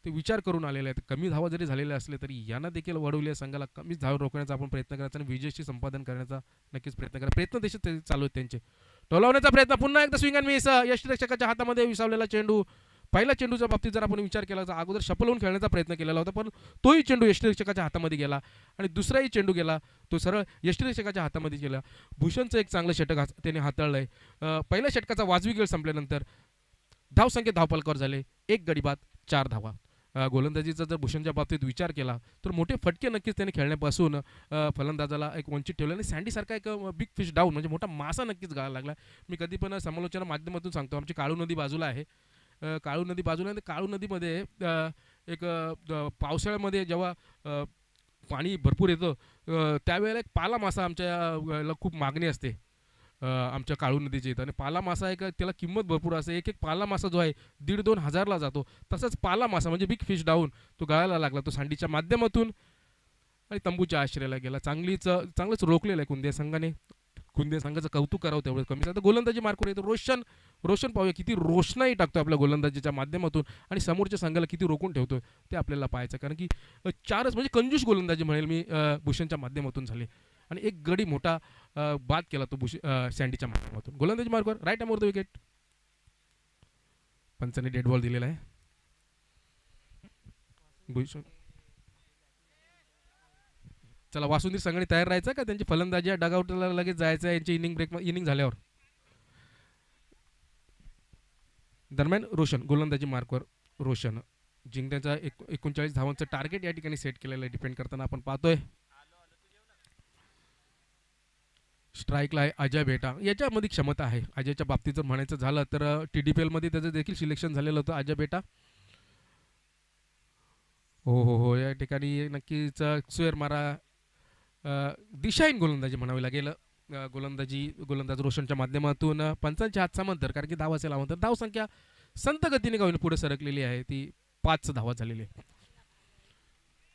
ते विचार करून आलेले आहेत. कमी धावा जरी झालेले असले तरी यांना देखील वडवली संघाला कमीच धाव रोखण्याचा आपण प्रयत्न करायचा आणि विजयशी संपादन करण्याचा नक्कीच प्रयत्न करा. प्रयत्न देशात चालू आहेत त्यांचे. टोलावण्याचा प्रयत्न, पुन्हा एकदा स्विंग अँड मिस. यष्टीरक्षकाच्या हातामध्ये विसावलेला चेंडू. पहिल्या चेंडूच्या बाबतीत जर आपण विचार केला तर अगोदर शफल होऊन खेळण्याचा प्रयत्न केलेला होता, पण तोही चेंडू यष्टीरक्षकाच्या हातामध्ये गेला आणि दुसराही चेंडू गेला तो सरळ यष्टीरक्षकाच्या हातामध्ये गेला. भूषणचं एक चांगलं षटक त्याने हाताळलंय. पहिल्या षटकाचा वाजवी खेळ संपल्यानंतर धावसंख्येत धावफलकावर झाले 1 गडी बाद 4 धावा. गोलंदाजीचा जर भूषणच्या बाबतीत विचार केला तर मोठे फटके नक्कीच त्याने खेळण्यापासून फलंदाजाला एक वंचित ठेवलं आणि सँडीसारखा एक बिग फिश डाऊन म्हणजे मोठा मासा नक्कीच गाळायला लागला. मी कधी पण समालोचना माध्यमातून सांगतो, आमची काळू नदी बाजूला आहे. काळू नदी बाजूला आहे. काळू नदीमध्ये एक पावसाळ्यामध्ये जेव्हा पाणी भरपूर येतं त्यावेळेला एक पाला मासा आमच्या खूप मागणी असते आमच्या काळू नदीच्या इथं. आणि पाला मासा एक त्याला किंमत भरपूर असते. एक पाला मासा जो आहे 1,500-2,000 हजारला जातो. तसंच पाला मासा म्हणजे बिग फिश डाऊन तो गळायला लागला. तो सँडीच्या माध्यमातून आणि तंबूच्या आश्रयाला गेला. चांगलंच रोखलेलं आहे कुंदे संघाने. कुंदे संघाचं कौतुक करावं तेवढं कमी. आता गोलंदाजी मार्कवर येतो रोशन पाहूया किती रोषणाई टाकतो आपल्या गोलंदाजीच्या माध्यमातून आणि समोरच्या संघाला किती रोखून ठेवतो ते आपल्याला पाहायचं, कारण की 4च म्हणजे कंजूस गोलंदाजी म्हणेल मी भूषणच्या माध्यमातून झाली आणि एक गडी मोठा बाद केला तो सँडीच्या माध्यमातून. गोलंदाजी मार्कवर राईट हॅमवर विकेट. पंचांनी डेड बॉल दिलेला आहे. भूषण चला वासुंदी संघाने तयार राहायचं का त्यांची फलंदाजी डगआउटला लगेच जायचं यांची इनिंग झाल्यावर. दरम्यान रोशन गोलंदाजी मार्कवर रोशन जिंकण्याचा 39 धावांचं टार्गेट या ठिकाणी सेट केलेलं आहे. डिपेंड करताना आपण पाहतोय स्ट्राईकला आहे अजय बेटा. याच्यामध्ये क्षमता आहे अजयच्या बाबतीत जर म्हणायचं झालं तर TDPL मध्ये त्याचं देखील सिलेक्शन झालेलं होतं अजय बेटा. हो हो हो या ठिकाणी नक्कीच सुएर मारा दिशाहीन गोलंदाजी म्हणावी लागेल. गोलंदाज रोशनच्या माध्यमातून पंचांच्या हात समंतर कारण की धाव असेल अवंतर धाव संख्या संत गतीने गावून पुढे सरकलेली आहे ती 5 धावा झालेली आहे.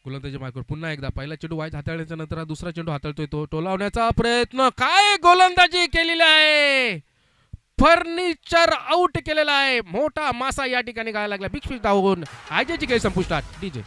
गोलंदाजी मार्कवर पुन्हा एकदा पहिला चेंडू वाईट हाताळल्याच्या नंतर हा दुसरा चेंडू हाताळतोय तो टोलावण्याचा प्रयत्न काय गोलंदाजी केलेली आहे. फर्निचर आउट केलेला आहे. मोठा मासा या ठिकाणी गायला लागला. बिग फिश धावून आयजेची खेळ संपुष्टात. डीजे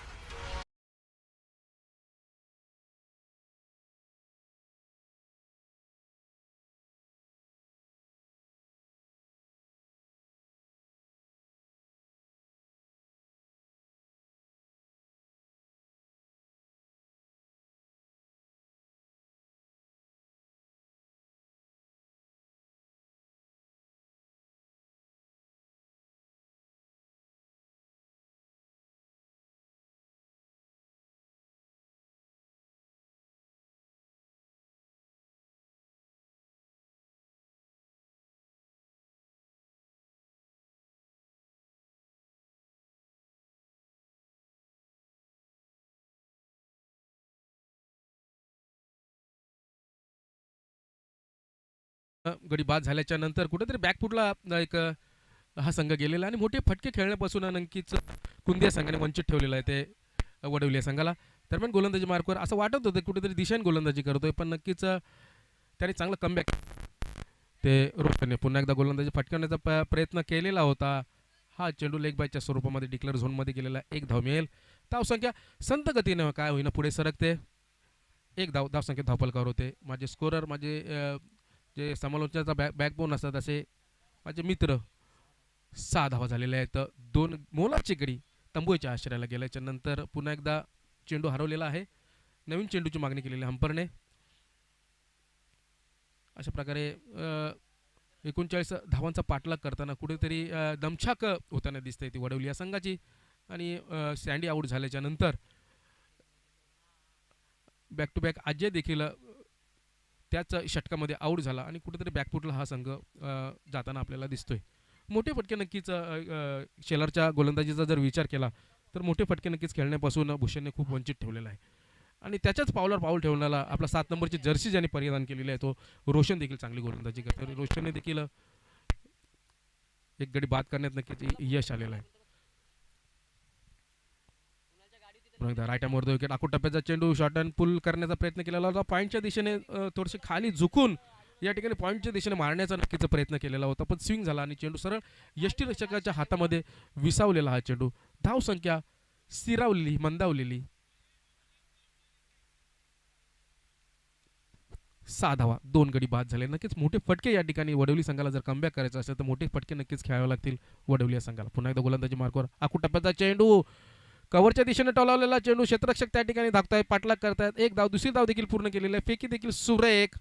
गडी बाद झाल्याच्या नंतर कुठेतरी बॅकफुटला एक हा संघ गेलेला आणि मोठे फटके खेळण्यापासून नक्कीच कुंदिया संघाने वंचित ठेवलेलं आहे ते वडवली संघाला. दरम्यान गोलंदाजी मार्कवर असं वाटत होतं कुठेतरी दिशाने गोलंदाजी करतोय पण नक्कीच त्याने चांगला कमबॅक ते रोशनने पुन्हा एकदा गोलंदाजी फटकवण्याचा प्रयत्न केलेला होता. हा चेंडू लेग बायच्या स्वरूपामध्ये डिक्लेअर झोनमध्ये गेलेला. 1 धाव मिळेल. धावसंख्या संत गतीने काय होईना पुढे सरकते. 1 धावसंख्या धावफलकावर होते. माझे स्कोरर माझे जे समालोचनाचा बॅकबोन असतात असे माझे मित्र 6 धावा झालेले आहेत. 2 मोलाची गडी तंबूच्या आश्रयाला गेल्याच्या नंतर पुन्हा एकदा चेंडू हरवलेला आहे. नवीन चेंडूची मागणी केलेली हंपरने. अशा प्रकारे 39 धावांचा पाठलाग करताना कुठेतरी दमछाक होताना दिसते ती वडवली या संघाची. आणि सँडी आऊट झाल्याच्या नंतर बॅक टू बॅक अजय देखील त्याच षटकामध्ये आऊट झाला आणि कुठेतरी बॅकफुटला हा संघ जाताना आपल्याला दिसतोय. मोठे फटके नक्कीच शेलरच्या गोलंदाजीचा जर विचार केला तर मोठे फटके नक्कीच खेळण्यापासून भूषणने खूप वंचित ठेवलेला आहे. आणि त्याच्याच पावलावर पाऊल ठेवण्याला आपला 7 नंबरची जर्सी ज्याने परिधान केलेली आहे तो रोशन देखील चांगली गोलंदाजी करतो. रोशनने देखील एक गडी बाद करण्यात नक्कीच यश आलेलं आहे. राईट आर्मवर विकेट आखूड टप्प्याचा चेंडू शॉर्ट अँड पुल करण्याचा प्रयत्न केलेला होता. पॉईंटच्या दिशेने थोडेसे खाली झुकून या ठिकाणी पॉईंटच्या दिशेने मारण्याचा नक्कीच प्रयत्न केलेला होता पण स्विंग झाला आणि चेंडू सरळ यष्टीरक्षकाच्या हातामध्ये विसावलेला हा चेंडू. धाव संख्या स्थिरावलेली मंदावलेली. 6 धावा 2 गडी बाद झाले. नक्कीच मोठे फटके या ठिकाणी वडवली संघाला जर कमबॅक करायचं असेल तर मोठे फटके नक्कीच खेळावे लागतील वडवली या संघाला. पुन्हा एकदा गोलंदाजी मार्कवर आखूड टप्प्याचा चेंडू कव्हरच्या दिशेने टोलावलेला चेंडू क्षेत्ररक्षक त्या ठिकाणी धाकतायत पाठलाग करतायत. 1 धाव दुसरी धाव देखील पूर्ण केलेली आहे. फेकी देखील सुरेख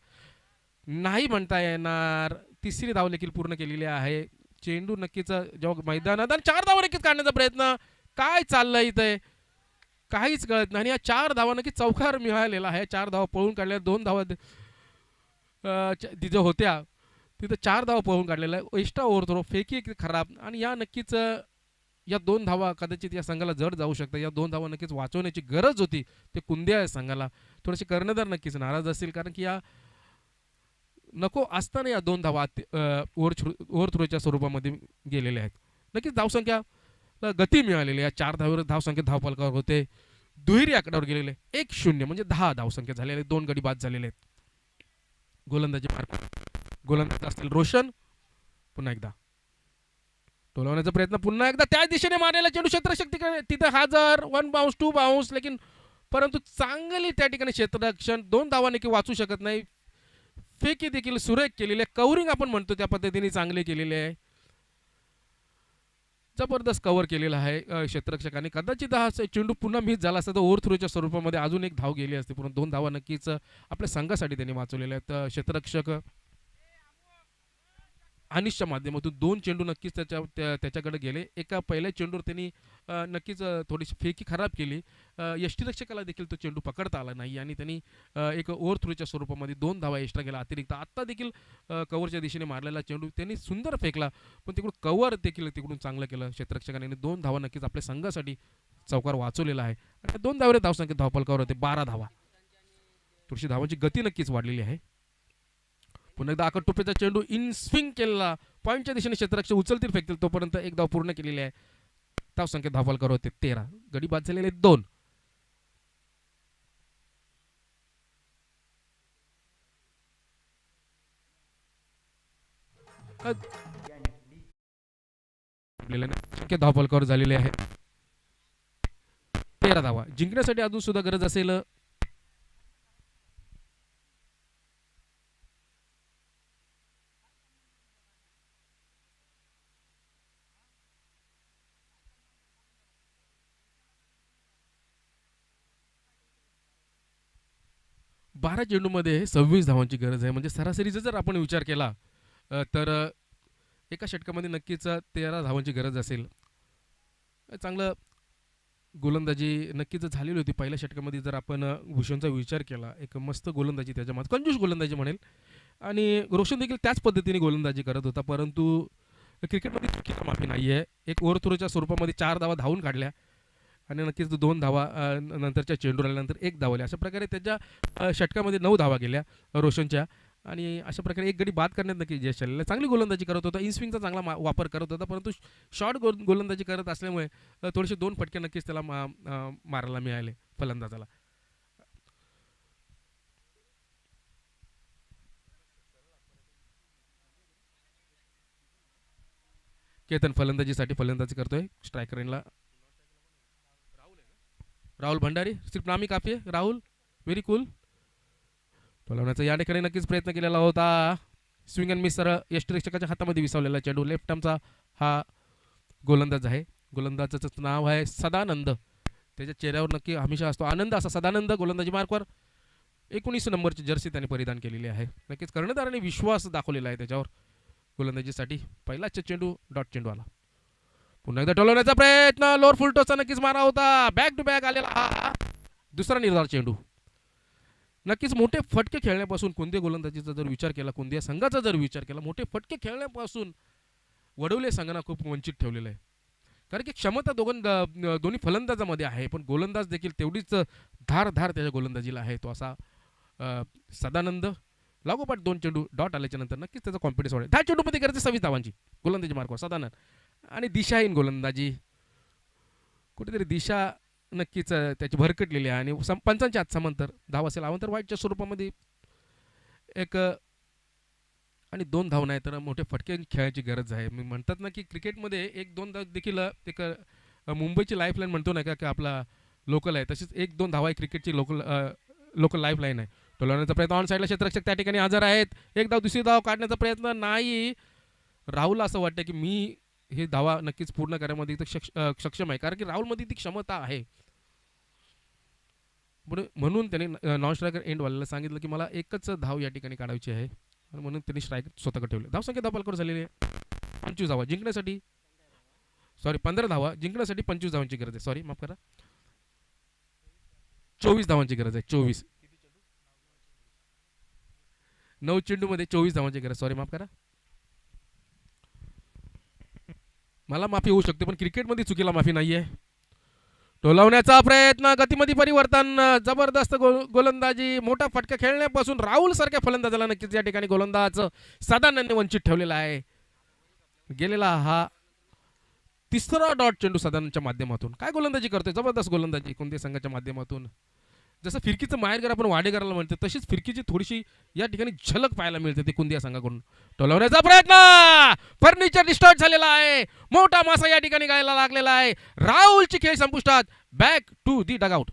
नाही म्हणता येणार. 3री धाव देखील पूर्ण केलेली आहे. चेंडू नक्कीच जेव्हा मैदानात आणि 4 धावा नक्कीच काढण्याचा प्रयत्न काय चाललंय इथे काहीच कळत नाही. आणि या 4 धावा नक्कीच चौकार मिळालेला आहे. 4 धावा पळून काढल्या. 2 धावा तिथं होत्या तिथं 4 धावा पळून काढलेला आहे. एक्स्ट्रा ओव्हर थ्रो फेकी खराब आणि या नक्कीच या 2 धावा कदाचित या संघाला जड जाऊ शकतात. या 2 धावा नक्कीच वाचवण्याची गरज होती. ते कुंदिया या संघाला थोडेसे कर्णधार नक्कीच नाराज असतील कारण की या नको असताना या 2 धावा ओव्हर थ्रोच्या स्वरूपामध्ये गेलेल्या आहेत. नक्कीच धावसंख्या गती मिळालेली आहे. 4 धावेवर धावसंख्या धावफलकावर होते. दुहेरी आकड्यावर गेलेले 1-0 म्हणजे 10 धावसंख्या झालेले 2 गडी बाद झालेले आहेत. गोलंदाजी मार्क गोलंदाज असतील रोशन. पुन्हा एकदा टोलवण्याचा प्रयत्न पुन्हा एकदा त्या दिशेने मारलेला चेंडू क्षेत्ररक्षक तिथे हजर. 1 बाउन्स 2 बाउन्स लेकिन परंतु चांगली त्या ठिकाणी क्षेत्ररक्षण 2 धावा देखील वाचू शकत नाही. फेकी देखील सुरेख केलेली आहे. कव्हरिंग आपण म्हणतो त्या पद्धतीने चांगले केलेले आहे. जबरदस्त कव्हर केलेला आहे क्षेत्ररक्षकाने. कदाचित हा चेंडू पुन्हा मिस झाला असता तर ओव्हर थ्रोच्या स्वरूपामध्ये अजून एक धाव गेली असती, परंतु 2 धावा नक्कीच आपल्या संघासाठी त्यांनी वाचवलेल्या आहेत. क्षेत्ररक्षक अनिशच्या माध्यमातून 2 चेंडू नक्कीच त्याच्याकडे गेले. एका पहिल्या चेंडूवर त्यांनी नक्कीच थोडीशी फेकी खराब केली. यष्टीरक्षकाला देखील तो चेंडू पकडता आला नाही आणि त्यांनी एक ओव्हर थ्रोच्या स्वरूपामध्ये 2 धावा एक्स्ट्रा केला अतिरिक्त. आत्ता देखील कव्हरच्या दिशेने मारलेला चेंडू त्यांनी सुंदर फेकला, पण तिकडून कव्हर देखील तिकडून चांगलं केलं क्षेत्ररक्षकाने. 2 धावा नक्कीच आपल्या संघासाठी चौकार वाचवलेला आहे. आणि 2 धावरे धावसंख्येत धावफलकावर होते 12 धावा. थोडीशी धावांची गती नक्कीच वाढलेली आहे. पुन्हा एकदा आकट टोपेचा चेंडू इन स्विंग केलेला, पॉईंटच्या दिशेने क्षेत्ररक्षक उचलतील फेकतील तोपर्यंत एक धाव पूर्ण केलेली आहे. धावसंख्येत धावफलकावर होते 13. गडी बाद झालेले 2. धावफलकावर झालेले आहे 13 धावा. जिंकण्यासाठी अजून सुद्धा गरज असेल 12 चेंडूमध्ये 26 धावांची गरज आहे. म्हणजे सरासरीचा जर आपण विचार केला तर एका षटकामध्ये नक्कीच 13 धावांची गरज असेल. चांगलं गोलंदाजी नक्कीच झालेली होती पहिल्या षटकामध्ये. जर आपण भूषणचा विचार केला, एक मस्त गोलंदाजी त्याच्या मात, कंजूस गोलंदाजी म्हणेल, आणि रोशन देखील त्याच पद्धतीने गोलंदाजी करत होता. परंतु क्रिकेटमध्ये चुकीला माफी नाही आहे. एक ओव्हर थ्रोच्या स्वरूपामध्ये 4 धावा धावून काढल्या आणि नक्कीच 2 धावा नंतरच्या चेंडूर आल्यानंतर 1 धाव आली. अशा प्रकारे त्याच्या षटकामध्ये 9 धावा गेल्या रोशनच्या, आणि अशा प्रकारे एक गडी बाद करण्यात नक्की यश आलेलं. चांगली गोलंदाजी करत होता, इनस्विंगचा चांगला वापर करत होता, परंतु शॉर्ट गोलंदाजी करत असल्यामुळे थोडेसे 2 फटके नक्कीच त्याला मारायला मिळाले फलंदाजाला. केतन फलंदाजीसाठी फलंदाजी करतोय. स्ट्रायकर एंडला राहुल भंडारी. सिर्फ नामी काफी आहे. Rahul very cool. टोलवण्याचा या ठिकाणी नक्कीच प्रयत्न केलेला होता. स्विंग अँड मिस सरळ यष्टीरक्षकाच्या हातामध्ये विसावलेला चेंडू. लेफ्ट आर्मचा हा गोलंदाज आहे. गोलंदाजाचं नाव आहे सदानंद. त्याच्या चेहऱ्यावर नक्की हमेशा असतो आनंद. असा सदानंद गोलंदाजी मार्कवर 19 नंबरची जर्सी त्याने परिधान केलेली आहे. नक्कीच कर्णधाराने विश्वास दाखवलेला आहे त्याच्यावर गोलंदाजीसाठी. पहिलाच चेंडू डॉट चेंडू आला. पुन्हा एकदा टोलवण्याचा प्रयत्न. लोअर फुल टॉसचा नक्कीच मारा होता. बॅक टू बॅक आलेला हा दुसरा निर्धार चेंडू. नक्कीच मोठे फटके खेळण्यापासून कोणत्या गोलंदाजीचा जर विचार केला, कोणत्या संघाचा जर विचार केला, मोठे फटके खेळण्यापासून वडवले संघांना खूप वंचित ठेवलेलं आहे. कारण की क्षमता दोन्ही फलंदाजामध्ये आहे, पण गोलंदाज देखील तेवढीच धार त्याच्या गोलंदाजीला आहे. तो असा सदानंद. लागोपाठ 2 चेंडू डॉट आल्याच्या नंतर नक्कीच त्याचा कॉन्फिडन्स वाढेल. 10 चेंडूमध्ये करायचे 26 धावांची गोलंदाजी मार्कवर सदानंद. आणि दिशाहीन गोलंदाजी, कुठेतरी दिशा नक्कीच त्याची भरकटलेली आहे. आणि पंचांच्या हात समांतर धाव असेल अवांतर वाईटच्या स्वरूपामध्ये एक आणि 2 धाव नाही तर मोठे फटके खेळायची गरज आहे. मी म्हणतात ना की क्रिकेटमध्ये 1-2 धाव देखील एक मुंबईची लाईफलाईन म्हणतो नाही का की आपला लोकल आहे, तशीच 1-2 धावा आहे क्रिकेटची लोकल लाईफलाईन आहे. टोलवण्याचा प्रयत्न ऑन साईडला क्षेत्ररक्षक त्या ठिकाणी हजर आहेत. एक धाव दुसरी धाव काढण्याचा प्रयत्न नाही. राहुल असं वाटतं की मी हे धावा नक्कीच पूर्ण करण्यामध्ये सक्षम आहे, कारण की राहुलमध्ये ती क्षमता आहे. म्हणून त्याने नॉन स्ट्रायकर एंडवाल्याला सांगितलं की मला एकच धाव या ठिकाणी काढायची आहे, म्हणून त्यांनी स्ट्रायकर स्वतःकडे ठेवले. धावसंख्या धावफलकावर झालेली आहे 25 धावा. जिंकण्यासाठी 15 धावा. जिंकण्यासाठी 25 धावांची गरज आहे. सॉरी माफ करा, 24 धावांची गरज आहे. 24 9 चेंडूमध्ये 24 धावांची गरज. सॉरी माफ करा, मला माफी होऊ शकते पण क्रिकेटमध्ये चुकीला माफी नाही आहे. टोलावण्याचा प्रयत्न, गतीमध्ये परिवर्तन, जबरदस्त गोलंदाजी, मोठा फटका खेळण्यापासून राहुल सारख्या फलंदाजाला नक्कीच या ठिकाणी गोलंदाज सदानंदने वंचित ठेवलेला आहे. गेलेला हा 3रा डॉट चेंडू सदानंदच्या माध्यमातून. काय गोलंदाजी करतोय, जबरदस्त गोलंदाजी कोणत्या संघाच्या माध्यमातून. जसं फिरकीचं माहेरघर आपण वाडेकराला म्हणतो तशीच फिरकीची थोडीशी या ठिकाणी झलक पाहायला मिळते ती कुंदिया संघाकडून. टोलवण्याचा प्रयत्न, फर्निचर डिस्टॉर्ट झालेला आहे, मोठा मासा या ठिकाणी गायला लागलेला आहे. राहुलची खेळ संपुष्टात. Back to the dugout.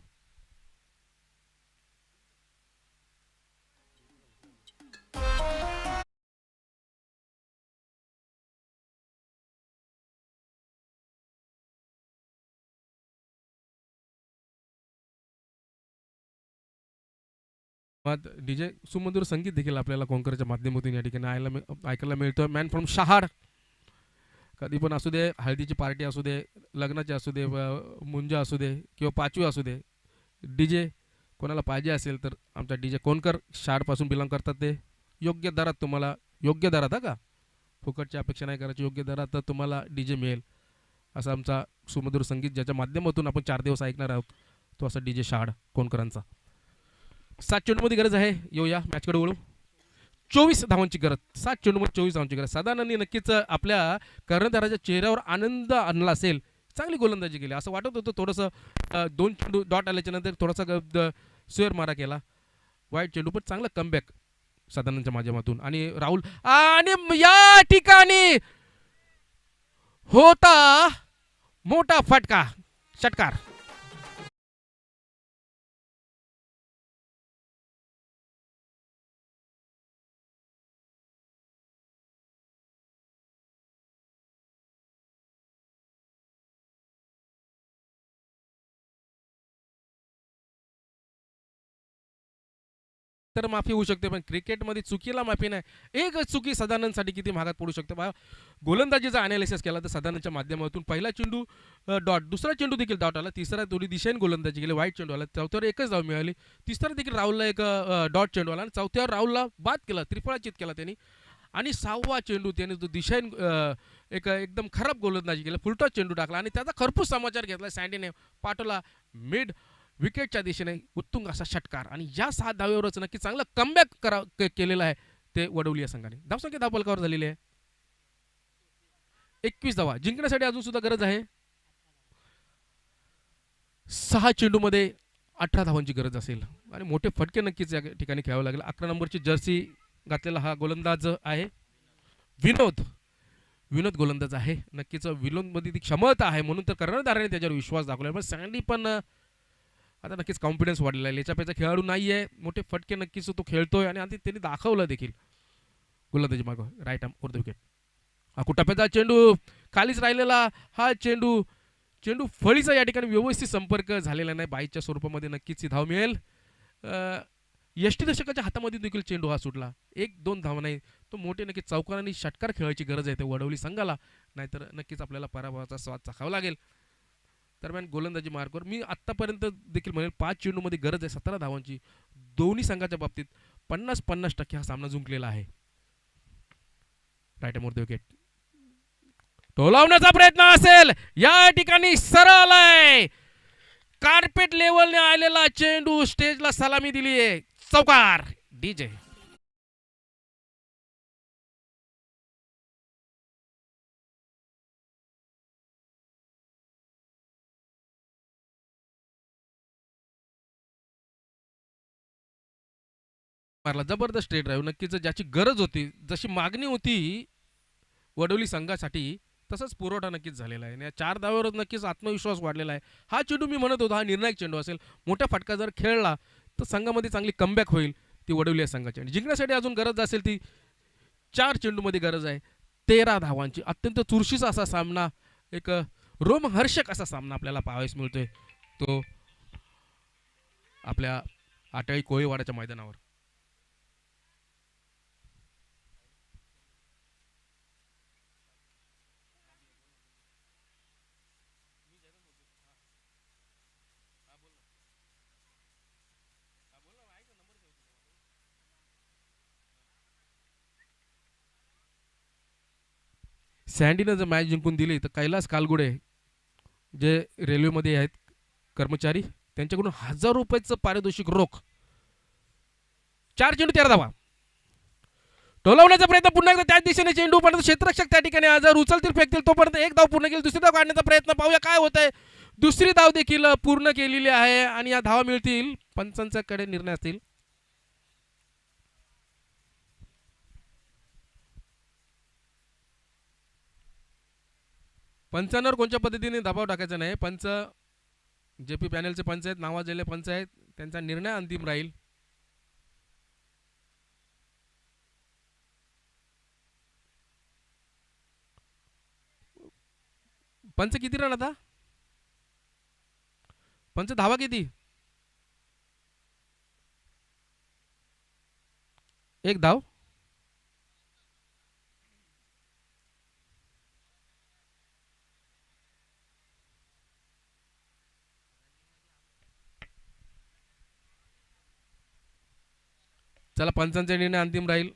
मग डीजे सुमधुर संगीत देखील आपल्याला कोंकणच्या माध्यमातून या ठिकाणी ऐकायला मिळतं. मॅन फ्रॉम शहाड, कधी पण असू दे, हळदीची पार्टी असू दे, लग्नाची असू दे, मुंजा असू दे किंवा पाचवी असू दे, डीजे कोणाला पाहिजे असेल तर आमचा डीजे कोणकर शहाडपासून बिलॉंग करतात. ते योग्य दरात तुम्हाला, योग्य दरात का, फुकटची अपेक्षा नाही करायची, योग्य दरात तर तुम्हाला डीजे मिळेल. असा आमचा सुमधुर संगीत ज्याच्या माध्यमातून आपण 4 दिवस ऐकणार आहोत, तो असा डीजे शहाड कोणकरांचा. 7 चेंडूमध्ये गरज आहे. येऊया मॅचकडे वळू. 24 धावांची गरज, 7 चेंडूमध्ये 24 धावांची गरज. साधारण नक्कीच आपल्या कर्णधाराच्या चेहऱ्यावर आनंद आणला असेल. चांगली गोलंदाजी केली असं वाटत होतं. थोडंसं 2 चेंडू डॉट आल्याच्या नंतर थोडासा स्वेअर मारा केला, वाईट चेंडू, पण चांगला कमबॅक साधारणच्या माध्यमातून. आणि राहुल, आणि या ठिकाणी होता मोठा फटका, षटकार. तर माफी होऊ शकते, पण क्रिकेटमध्ये चुकीला माफी नाही. एक चुकी साधारणसाठी किती महागात पडू शकते बा. गोलंदाजीचा अनालिसिस केला तर साधारणच्या माध्यमातून पहिला चेंडू डॉट, दुसरा चेंडू देखील डॉट आला, तिसरा थोडी दिशेने गोलंदाजी केली, वाईट चेंडू आला, चौथ्यावर एकच धाव मिळाली, तिसरा देखील राहुलला एक डॉट चेंडू आला आणि चौथ्यावर राहुलला बाद केला, त्रिफळाचित केला त्यांनी. आणि 6वा चेंडू त्याने तो दिशेने एकदम खराब गोलंदाजी केली, फुलटॉस चेंडू टाकला आणि त्याचा खरपूस समाचार घेतला. सँडीने पाठवला मिड विकेटच्या दिशेने उत्तुंग असा षटकार. आणि या 6 धावेवरच नक्की चांगलं कमबॅक केलेलं आहे ते वडवली या संघाने. धावसंख्या धावफलकावर झालेली आहे 21 धावा. जिंकण्यासाठी अजून सुद्धा गरज आहे. 6 चेंडूमध्ये 18 धावांची गरज असेल आणि मोठे फटके नक्कीच या ठिकाणी खेळावे लागेल. 11 नंबरची जर्सी घातलेला हा गोलंदाज आहे विनोद. विनोद गोलंदाज आहे. नक्कीच विनोदमध्ये ती क्षमता आहे, म्हणून तर कर्णधाराने त्याच्यावर विश्वास दाखवला. पण सँडी पण आता नक्कीच कॉन्फिडन्स वाढलेला आहे. लेचापेचा खेळाडू नाही आहे, मोठे फटके नक्कीच तो खेळतोय आणि आधी त्यांनी दाखवलं देखील. गोलंदाजी मागं right arm over the wicket. हा कुटाप्याचा चेंडू, खालीच राहिलेला हा चेंडू, चेंडू फळीचा या ठिकाणी व्यवस्थित संपर्क झालेला नाही. बाईच्या स्वरूपामध्ये नक्कीच ही धाव मिळेल. यष्टीदर्शकाच्या हातामध्ये देखील चेंडू हा सुटला. 1-2 धाव नाही, तो मोठे नक्कीच चौकारांनी षटकार खेळायची गरज आहे ते वडवली संघाला, नाहीतर नक्कीच आपल्याला पराभवाचा स्वाद चाखावा लागेल. दरम्यान गोलंदाजी मार्कवर मी आत्तापर्यंत देखील म्हणेल 5 चेंडूमध्ये गरज आहे 17 धावांची. दोन्ही संघाच्या बाबतीत 50-50% हा सामना जिंकलेला आहे. Right more the wicket. टोलावण्याचा प्रयत्न असेल या ठिकाणी, सरळ आहे, कार्पेट लेवलने आलेला चेंडू, स्टेजला सलामी दिली आहे, चौकार. डीजे मारला, जबरदस्त स्ट्रेट ड्राईव्ह. नक्कीच ज्याची गरज होती, जशी मागणी होती वडवली संघासाठी, तसंच पुरवठा नक्कीच झालेला आहे. 4 धाव्यावरच नक्कीच आत्मविश्वास वाढलेला आहे. हा चेंडू मी म्हणत होतो हा निर्णायक चेंडू असेल. मोठा फटका जर खेळला तर संघामध्ये चांगली कमबॅक होईल ती वडवली संघाची. आणि जिंकण्यासाठी अजून गरज असेल ती 4 चेंडूमध्ये गरज आहे 13 धावांची. अत्यंत चुरशीचा असा सामना, एक रोमहर्षक असा सामना आपल्याला पाहावयास मिळतोय तो आपल्या आटळी कोळीवाड्याच्या मैदानावर. सँडीनं जर मॅच जिंकून दिली तर कैलास कालगुडे जे रेल्वेमध्ये आहेत कर्मचारी, त्यांच्याकडून ₹1000 पारितोषिक रोख. 4 चेंडू 13 धावा. टोलवण्याचा प्रयत्न पुन्हा एकदा त्याच दिशेने चेंडू, परंतु क्षेत्ररक्षक त्या ठिकाणी जर उचलतील फेकतील तोपर्यंत एक धाव पूर्ण केली. दुसरी धाव काढण्याचा प्रयत्न, पाहूया काय होतंय. दुसरी धाव देखील पूर्ण केलेली आहे आणि या धावा मिळतील. पंचांच्याकडे निर्णय असतील. पंचांवर कोणत्या पद्धतीने दबाव टाकायचा नाही. पंच जेपी पॅनलचे पंच आहेत, नावाजलेले पंच आहेत, त्यांचा निर्णय अंतिम राहील. पंच किती रन आता, पंच धावा किती, एक धाव. चला पंचांचा निर्णय अंतिम राहील.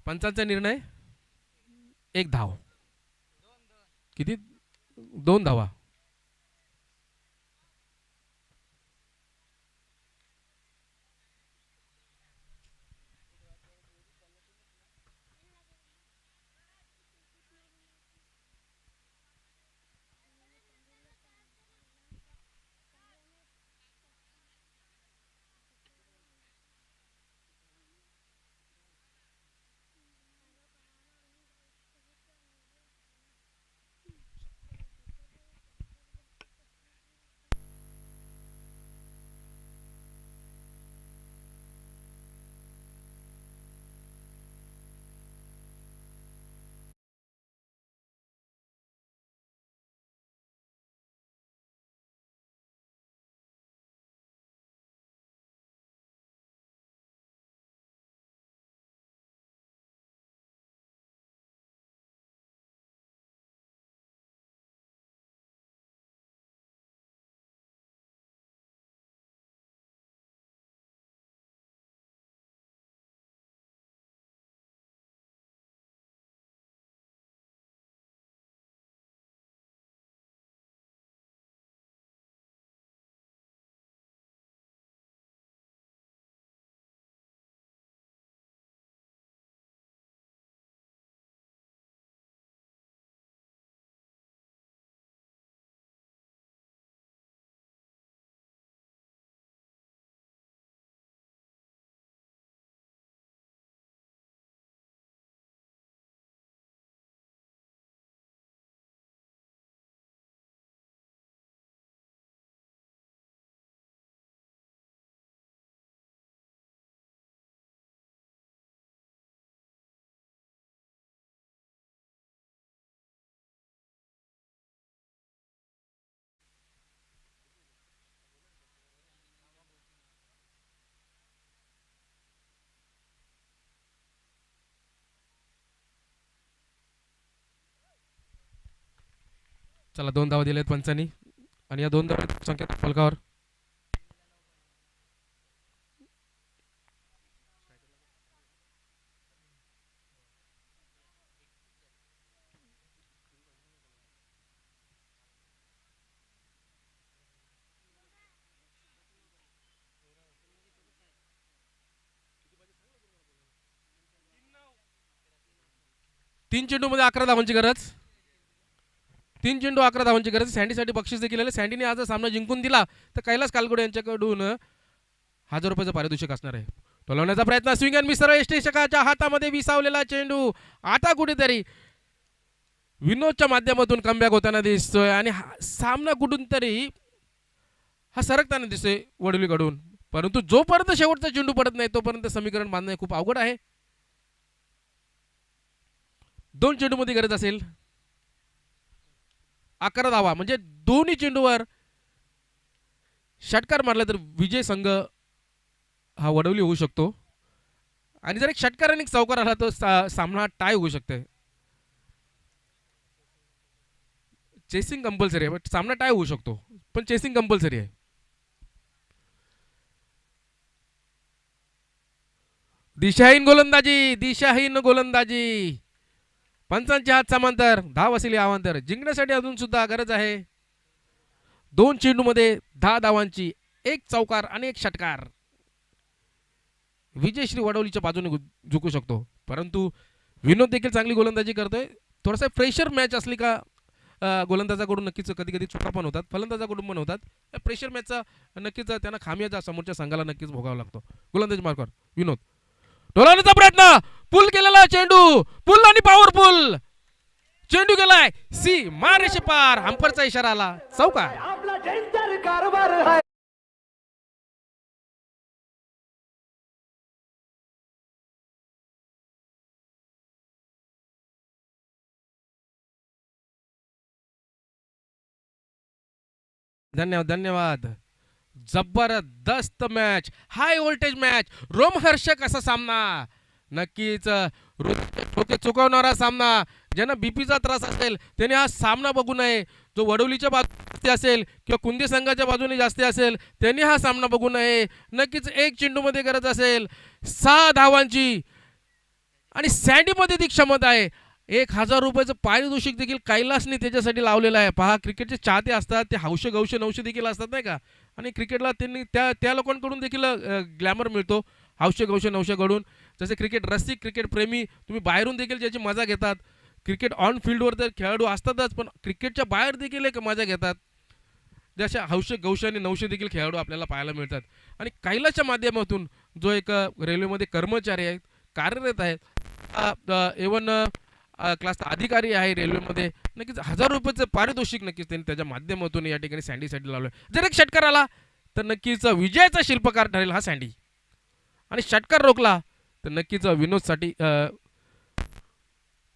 पंचांचा निर्णय एक धाव. किती? 2 धावा. चला 2 धावा दिल्यात पंचांनी आणि या 2 धावा संख्या फलकावर. तीन चेंडूमध्ये 11 धावांची गरज. 3 चेंडू 11 धावांची गरज. सँडीसाठी बक्षीस देखील आले. सँडीने आज सामना जिंकून दिला तर कैलास कालगुडे यांच्याकडून 1000 रुपयाचं पारितोषिक असणार आहे. टोलवण्याचा प्रयत्न. Swing and miss. यष्टेशकाच्या हातामध्ये विसावलेला चेंडू आता कुठेतरी विनोदच्या माध्यमातून कमबॅक होताना दिसतोय आणि सामना कुठून तरी हा सरकताना दिसतोय वडोलीकडून. परंतु जोपर्यंत शेवटचा चेंडू पडत नाही तोपर्यंत समीकरण बांधणे खूप अवघड आहे. 2 चेंडूमध्ये गरज असेल 11 धावा म्हणजे दोन्ही चेंडूवर षटकार मारला तर विजय संघ हा वडवली होऊ शकतो आणि जर एक षटकार आणि एक चौकार आला तर सामना टाय होऊ शकते. चेसिंग कंपल्सरी आहे. बट सामना टाय होऊ शकतो पण चेसिंग कंपल्सरी आहे. दिशाहीन गोलंदाजी. दिशाहीन गोलंदाजी. पंचांचे हात समांतर. धाव असेल अवांतर. जिंकण्यासाठी अजून सुद्धा गरज आहे. 2 चेंडूमध्ये 10 धावांची. 1 चौकार आणि 1 षटकार. विजयश्री वडवलीच्या बाजूने झुकू शकतो. परंतु विनोद देखील चांगली गोलंदाजी करतोय. थोडासा प्रेशर मॅच असली का गोलंदाजाकडून नक्कीच कधी कधी चुका पण होतात. फलंदाजाकडून पण होतात. प्रेशर मॅचचा नक्कीच त्यांना खामियाजा समोरच्या संघाला नक्कीच भोगावा लागतो. गोलंदाजी मार्कवर विनोद. ढोलावण्याचा प्रयत्न. पुल केलेला चेंडू. पुल आणि पॉवरफुल. चेंडू गेलाय सी मारेशे पार हंपरचा इशारा आला चौकार. आपला जयंतर कारभार आहे. धन्यवाद धन्यवाद. जबरदस्त मॅच, हाय व्होल्टेज मॅच, रोमहर्षक असा सामना. नक्कीच डोके चुकवणारा सामना. ज्यांना बीपीचा त्रास असेल त्याने हा सामना बघू नये. जो वडोलीच्या बाजूने असेल किंवा कुंदी संघाच्या बाजूने जास्त असेल त्यांनी हा सामना बघू नये. नक्कीच एक चेंडूमध्ये गरज असेल 6 धावांची आणि सँडीमध्ये ती क्षमता आहे. 1000 रुपयाचं पारितोषिक देखील कैलासने त्याच्यासाठी लावलेलं आहे. पहा क्रिकेटचे चाहते असतात ते हौशे गौशे नवशे देखील असतात नाही का. आणि क्रिकेटला त्यांनी त्या लोकांकडून देखील ग्लॅमर मिळतो हौशे गौशे नवशेकडून. जसे क्रिकेट रसिक क्रिकेट प्रेमी तुम्ही बाहेरून देखील ज्याची मजा घेतात. क्रिकेट ऑन फील्डवर तर खेळाडू असतातच पण क्रिकेटच्या बाहेर देखील एक मजा घेतात. जशा हौशे गौशे आणि नवशे देखील खेळाडू आपल्याला पाहायला मिळतात. आणि कैलासच्या माध्यमातून जो एक रेल्वेमध्ये कर्मचारी आहेत कार्यरत आहेत एवन क्लासचा अधिकारी आहे रेल्वेमध्ये. नक्कीच 1000 रुपयाचं पारितोषिक नक्कीच त्यांनी त्याच्या माध्यमातून या ठिकाणी सँडीसाठी लावलं. जर एक षटकार आला तर नक्कीच विजयाचा शिल्पकार ठरेल हा सँडी. आणि षटकार रोखला तर नक्कीच विनोदसाठी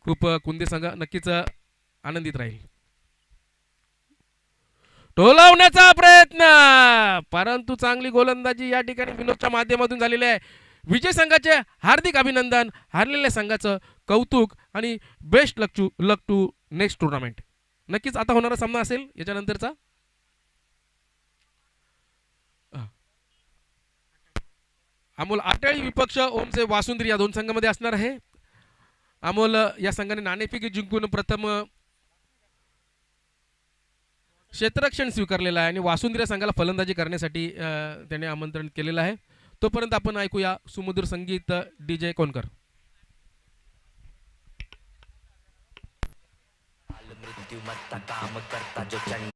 खूप कुंदी संघ नक्कीच आनंदित राहील. टोलावण्याचा प्रयत्न परंतु चांगली गोलंदाजी या ठिकाणी विनोदच्या माध्यमातून झालेली आहे. विजय संघाचे हार्दिक अभिनंदन. हारलेल्या संघाचं कौतुक आणि best luck to next tournament. नक्कीच आता होणारा सामना असेल याच्यानंतरचा अमोल आटाळी विपक्ष ओमचे वासुंद्री या दोन संघामध्ये असणार आहे. अमोल या संघाने नाणेफेक जिंकून प्रथम क्षेत्ररक्षण स्वीकारलेलं आहे आणि वासुंद्री संघाला फलंदाजी करण्यासाठी त्याने आमंत्रण केलेलं आहे. तोपर्यंत आपण ऐकूया सुमधुर संगीत DJ कोणकर. मृत्यू मत्ता काम करता जो चंड